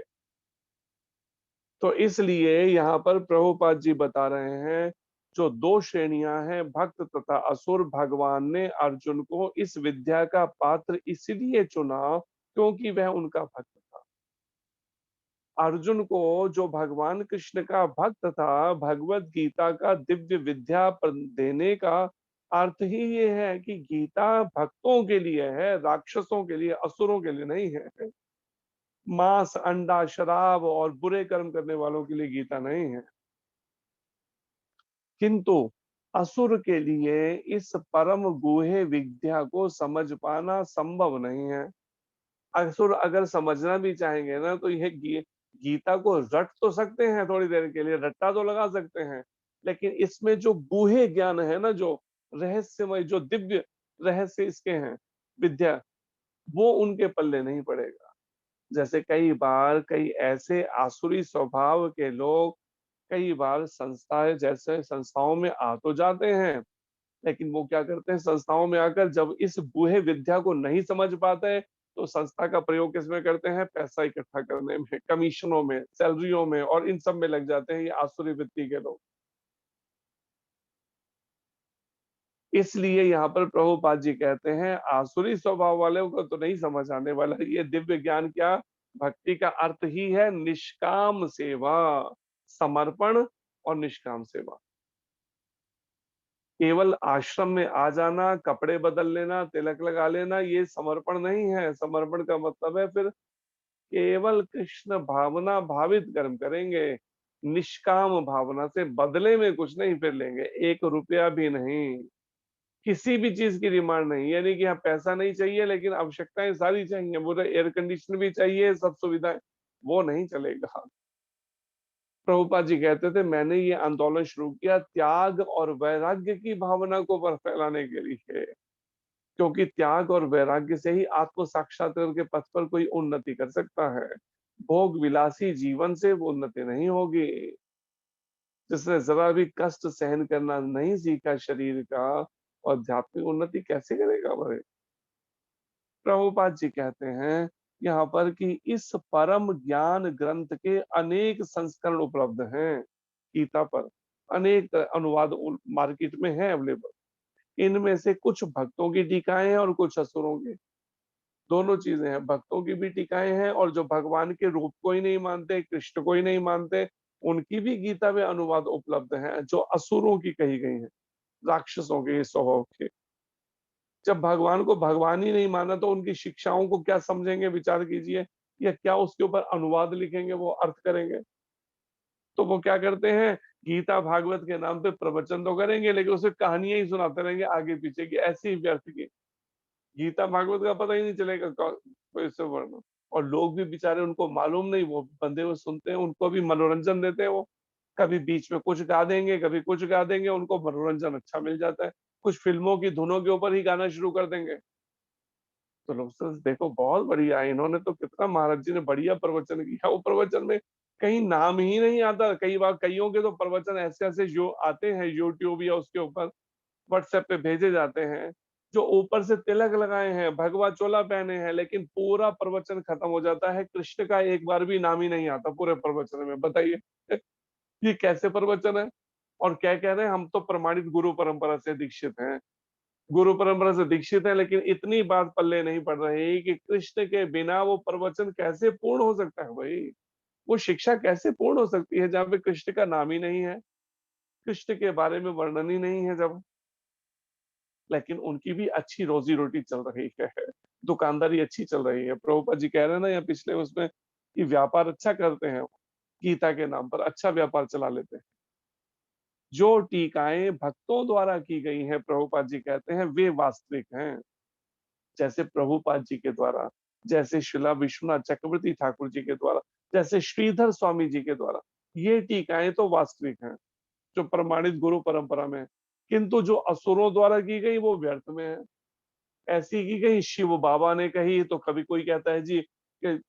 तो इसलिए यहाँ पर प्रभुपाद जी बता रहे हैं, जो दो श्रेणियां हैं भक्त तथा असुर, भगवान ने अर्जुन को इस विद्या का पात्र इसलिए चुना क्योंकि वह उनका भक्त था। अर्जुन को जो भगवान कृष्ण का भक्त था, भगवत गीता का दिव्य विद्या देने का अर्थ ही ये है कि गीता भक्तों के लिए है, राक्षसों के लिए, असुरों के लिए नहीं है। मांस, अंडा, शराब और बुरे कर्म करने वालों के लिए गीता नहीं है। किंतु असुर के लिए इस परम गुह्य विद्या को समझ पाना संभव नहीं है। असुर अगर समझना भी चाहेंगे ना, तो यह गीता को रट तो सकते हैं, थोड़ी देर के लिए रट्टा तो लगा सकते हैं, लेकिन इसमें जो गुह्य ज्ञान है ना, जो रहस्यमय, जो दिव्य रहस्य इसके हैं विद्या, वो उनके पल्ले नहीं पड़ेगा। जैसे कई बार कई ऐसे आसुरी स्वभाव के लोग कई बार संस्थाएं जैसे संस्थाओं में आ तो जाते हैं, लेकिन वो क्या करते हैं, संस्थाओं में आकर जब इस गुह्य विद्या को नहीं समझ पाते तो संस्था का प्रयोग किसमें करते हैं? पैसा इकट्ठा करने में, कमीशनों में, सैलरियों में और इन सब में लग जाते हैं ये आसुरी वृत्ति के लोग। इसलिए यहाँ पर प्रभुपाद जी कहते हैं आसुरी स्वभाव वालों को तो नहीं समझ आने वाला। ये दिव्य ज्ञान क्या, भक्ति का अर्थ ही है निष्काम सेवा, समर्पण और निष्काम सेवा। केवल आश्रम में आ जाना, कपड़े बदल लेना, तिलक लगा लेना, ये समर्पण नहीं है। समर्पण का मतलब है फिर केवल कृष्ण भावना भावित कर्म करेंगे, निष्काम भावना से, बदले में कुछ नहीं फिर लेंगे, 1 रुपया भी नहीं, किसी भी चीज की डिमांड नहीं। यानी कि हाँ पैसा नहीं चाहिए लेकिन आवश्यकताएं सारी चाहिए, पूरा एयर कंडीशन भी चाहिए, सब सुविधाएं, वो नहीं चलेगा। प्रभुपाद जी कहते थे मैंने ये आंदोलन शुरू किया त्याग और वैराग्य की भावना को फैलाने के लिए, क्योंकि त्याग और वैराग्य से ही आत्म साक्षात्कार के पथ पर कोई उन्नति कर सकता है। भोग विलासी जीवन से वो उन्नति नहीं होगी। जिसने जरा भी कष्ट सहन करना नहीं सीखा शरीर का, और आध्यात्मिक उन्नति कैसे करेगा भाई। प्रभुपाद जी कहते हैं यहाँ पर कि इस परम ज्ञान ग्रंथ के अनेक संस्करण उपलब्ध हैं। गीता पर अनेक अनुवाद मार्केट में है अवेलेबल। इनमें से कुछ भक्तों की टीकाएं हैं और कुछ असुरों की, दोनों चीजें हैं। भक्तों की भी टीकाएं हैं और जो भगवान के रूप को ही नहीं मानते, कृष्ण को ही नहीं मानते, उनकी भी गीता में अनुवाद उपलब्ध हैं जो असुरों की कही गई हैं, राक्षसों के स्वभाव के। जब भगवान को भगवान ही नहीं माना तो उनकी शिक्षाओं को क्या समझेंगे, विचार कीजिए, या क्या उसके ऊपर अनुवाद लिखेंगे, वो अर्थ करेंगे। तो वो क्या करते हैं, गीता भागवत के नाम पे प्रवचन तो करेंगे लेकिन उसे कहानियां ही सुनाते रहेंगे आगे पीछे की, ऐसी ही व्यर्थ की। गीता भागवत का पता ही नहीं चलेगा कैसे वर्णन। और लोग भी बेचारे, उनको मालूम नहीं, वो बंधे हुए सुनते हैं, उनको भी मनोरंजन देते हैं। वो कभी बीच में कुछ गा देंगे, कभी कुछ गा देंगे, उनको मनोरंजन अच्छा मिल जाता है। कुछ फिल्मों की धुनों के ऊपर ही गाना शुरू कर देंगे। तो लोग सोचते हैं, देखो बहुत बढ़िया है, इन्होंने तो कितना, महाराज जी ने बढ़िया प्रवचन किया। वो प्रवचन में कहीं नाम ही नहीं आता। कई बार कईयों के तो प्रवचन ऐसे ऐसे जो आते हैं यूट्यूब या उसके ऊपर व्हाट्सएप पे भेजे जाते हैं, जो ऊपर से तिलक लगाए हैं, भगवा चोला पहने हैं, लेकिन पूरा प्रवचन खत्म हो जाता है, कृष्ण का एक बार भी नाम ही नहीं आता पूरे प्रवचन में। बताइए ये कैसे प्रवचन है। और क्या कह रहे हैं, हम तो प्रमाणित गुरु परंपरा से दीक्षित हैं, गुरु परंपरा से दीक्षित है, लेकिन इतनी बात पल्ले नहीं पड़ रही कि कृष्ण के बिना वो प्रवचन कैसे पूर्ण हो सकता है भाई। वो शिक्षा कैसे पूर्ण हो सकती है जहाँ पे कृष्ण का नाम ही नहीं है, कृष्ण के बारे में वर्णन ही नहीं है जब। लेकिन उनकी भी अच्छी रोजी रोटी चल रही है, दुकानदारी अच्छी चल रही है। प्रभुपाद जी कह रहे हैं ना या पिछले उसमें, कि व्यापार अच्छा करते हैं, गीता के नाम पर अच्छा व्यापार चला लेते हैं। जो टीकाएं भक्तों द्वारा की गई हैं, प्रभुपाद जी कहते हैं वे वास्तविक हैं। जैसे प्रभुपाद जी के द्वारा, जैसे शिला विश्वनाथ चक्रवर्ती ठाकुर जी के द्वारा, जैसे श्रीधर स्वामी जी के द्वारा, ये टीकाएं तो वास्तविक हैं जो प्रमाणित गुरु परंपरा में है। किंतु जो असुरों द्वारा की गई वो व्यर्थ में है। ऐसी की गई शिव बाबा ने कही, तो कभी कोई कहता है जी कि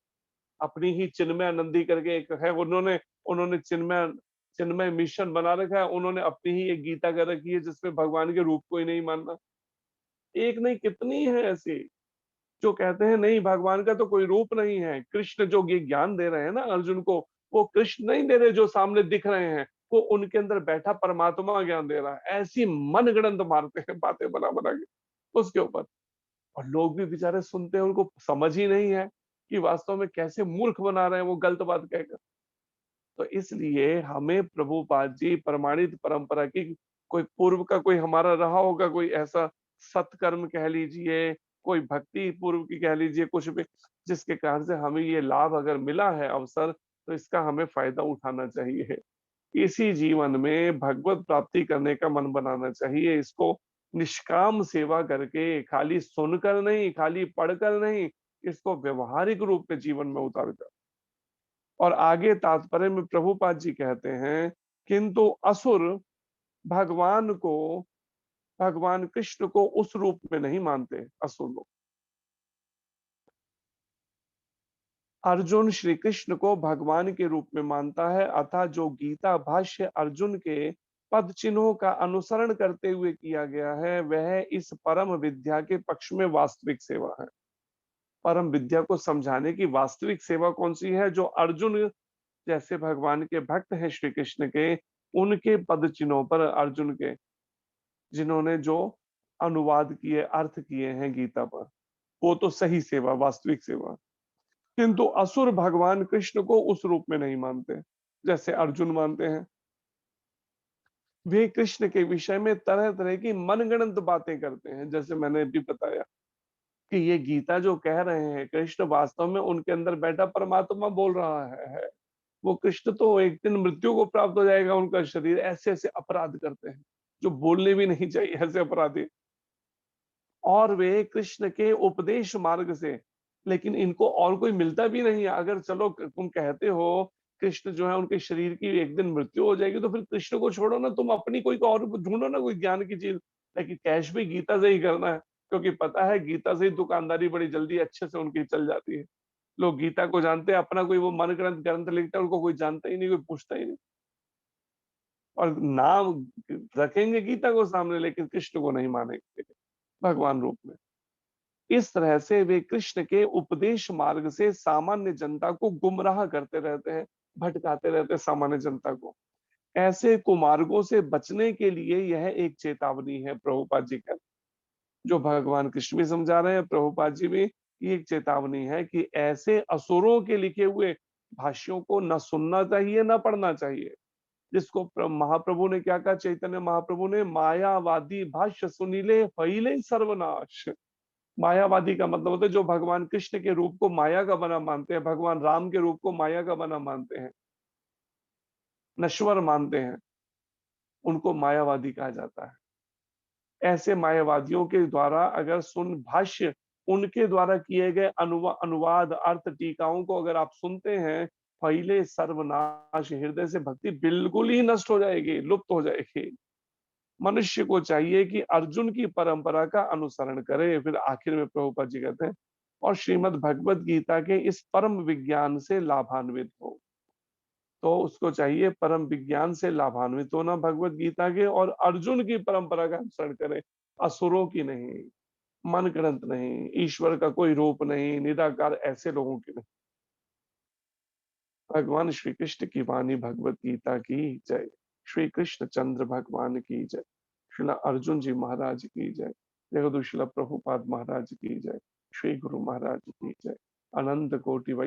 अपनी ही चिन्मय आनंदी करके एक है, उन्होंने उन्होंने चिन्मय चिन्मय मिशन बना रखा है, उन्होंने अपनी ही एक गीता कर रखी है जिसमें भगवान के रूप को ही नहीं मानना। एक नहीं कितनी है ऐसी जो कहते हैं नहीं भगवान का तो कोई रूप नहीं है। कृष्ण जो ये ज्ञान दे रहे हैं ना अर्जुन को, वो कृष्ण नहीं दे रहे जो सामने दिख रहे हैं, वो उनके अंदर बैठा परमात्मा ज्ञान दे रहा है। ऐसी मनगढ़ंत मारते हैं बातें बना बना के उसके ऊपर, और लोग भी बेचारे सुनते हैं, उनको समझ ही नहीं है कि वास्तव में कैसे मूर्ख बना रहे हैं वो गलत बात कहकर। तो इसलिए हमें प्रभुपाद जी प्रमाणित परंपरा की, कोई पूर्व का कोई हमारा रहा होगा कोई ऐसा सत्कर्म कह लीजिए, कोई भक्ति पूर्व की कह लीजिए, कुछ भी जिसके कारण से हमें ये लाभ अगर मिला है अवसर, तो इसका हमें फायदा उठाना चाहिए। इसी जीवन में भगवत प्राप्ति करने का मन बनाना चाहिए। इसको निष्काम सेवा करके, खाली सुनकर नहीं, खाली पढ़कर नहीं, इसको व्यवहारिक रूप में जीवन में उतारकर। और आगे तात्पर्य में प्रभुपाद जी कहते हैं किंतु असुर भगवान को, भगवान कृष्ण को उस रूप में नहीं मानते। असुर लोग, अर्जुन श्री कृष्ण को भगवान के रूप में मानता है, अतः जो गीता भाष्य अर्जुन के पद चिन्हों का अनुसरण करते हुए किया गया है वह इस परम विद्या के पक्ष में वास्तविक सेवा है। परम विद्या को समझाने की वास्तविक सेवा कौन सी है, जो अर्जुन जैसे भगवान के भक्त हैं श्री कृष्ण के, उनके पद चिन्हों पर, अर्जुन के जिन्होंने जो अनुवाद किए, अर्थ किए हैं गीता पर, वो तो सही सेवा, वास्तविक सेवा। किंतु असुर भगवान कृष्ण को उस रूप में नहीं मानते जैसे अर्जुन मानते हैं। वे कृष्ण के विषय में तरह तरह की मनगढ़ंत बातें करते हैं। जैसे मैंने भी बताया कि ये गीता जो कह रहे हैं कृष्ण, वास्तव में उनके अंदर बैठा परमात्मा बोल रहा है। वो कृष्ण तो एक दिन मृत्यु को प्राप्त हो जाएगा उनका शरीर, ऐसे ऐसे अपराध करते हैं जो बोलने भी नहीं चाहिए, ऐसे अपराधी। और वे कृष्ण के उपदेश मार्ग से, लेकिन इनको और कोई मिलता भी नहीं है। अगर चलो तुम कहते हो कृष्ण जो है उनके शरीर की एक दिन मृत्यु हो जाएगी, तो फिर कृष्ण को छोड़ो ना, तुम अपनी कोई और ढूंढो ना, कोई ज्ञान की चीज। लेकिन कैश भी गीता से ही करना है, क्योंकि पता है गीता से ही दुकानदारी बड़ी जल्दी अच्छे से उनकी चल जाती है। लोग गीता को जानते हैं, अपना कोई वो मन ग्रंथ ग्रंथ लिखता है, उनको कोई जानता ही नहीं, कोई पूछता ही नहीं। और नाम रखेंगे गीता को सामने, लेकिन कृष्ण को नहीं मानेंगे भगवान रूप में। इस तरह से वे कृष्ण के उपदेश मार्ग से सामान्य जनता को गुमराह करते रहते हैं, भटकाते रहते हैं सामान्य जनता को। ऐसे कुमार्गों से बचने के लिए यह एक चेतावनी है प्रभुपाद जी का, जो भगवान कृष्ण भी समझा रहे हैं, प्रभुपाद जी भी। ये एक चेतावनी है कि ऐसे असुरों के लिखे हुए भाष्यों को न सुनना चाहिए, न पढ़ना चाहिए। जिसको महाप्रभु ने क्या कहा, चैतन्य महाप्रभु ने, मायावादी भाष्य सुनीले फैले सर्वनाश। मायावादी का मतलब होता है जो भगवान कृष्ण के रूप को माया का बना मानते हैं, भगवान राम के रूप को माया का बना मानते हैं, नश्वर मानते हैं, उनको मायावादी कहा जाता है। ऐसे मायावादियों के द्वारा अगर सुन भाष्य, उनके द्वारा किए गए अनुवाद अर्थ टीकाओं को अगर आप सुनते हैं, पहले सर्वनाश, हृदय से भक्ति बिल्कुल ही नष्ट हो जाएगी, लुप्त हो जाएगी। मनुष्य को चाहिए कि अर्जुन की परंपरा का अनुसरण करे। फिर आखिर में प्रभुपाद जी कहते हैं, और श्रीमद् भगवत गीता के इस परम विज्ञान से लाभान्वित हो। तो उसको चाहिए परम विज्ञान से लाभान्वित होना भगवत गीता के, और अर्जुन की परंपरा का अनुसरण करे, असुरों की नहीं, मन गढ़ंत नहीं, ईश्वर का कोई रूप नहीं, निराकार ऐसे लोगों की नहीं। भगवान श्री कृष्ण की वाणी भगवत गीता की जय। श्री कृष्ण चंद्र भगवान की जय। श्रीला अर्जुन जी महाराज की जय। जगदुशिला प्रभुपाद महाराज की जय। श्री गुरु महाराज की जय। अनंत कोटि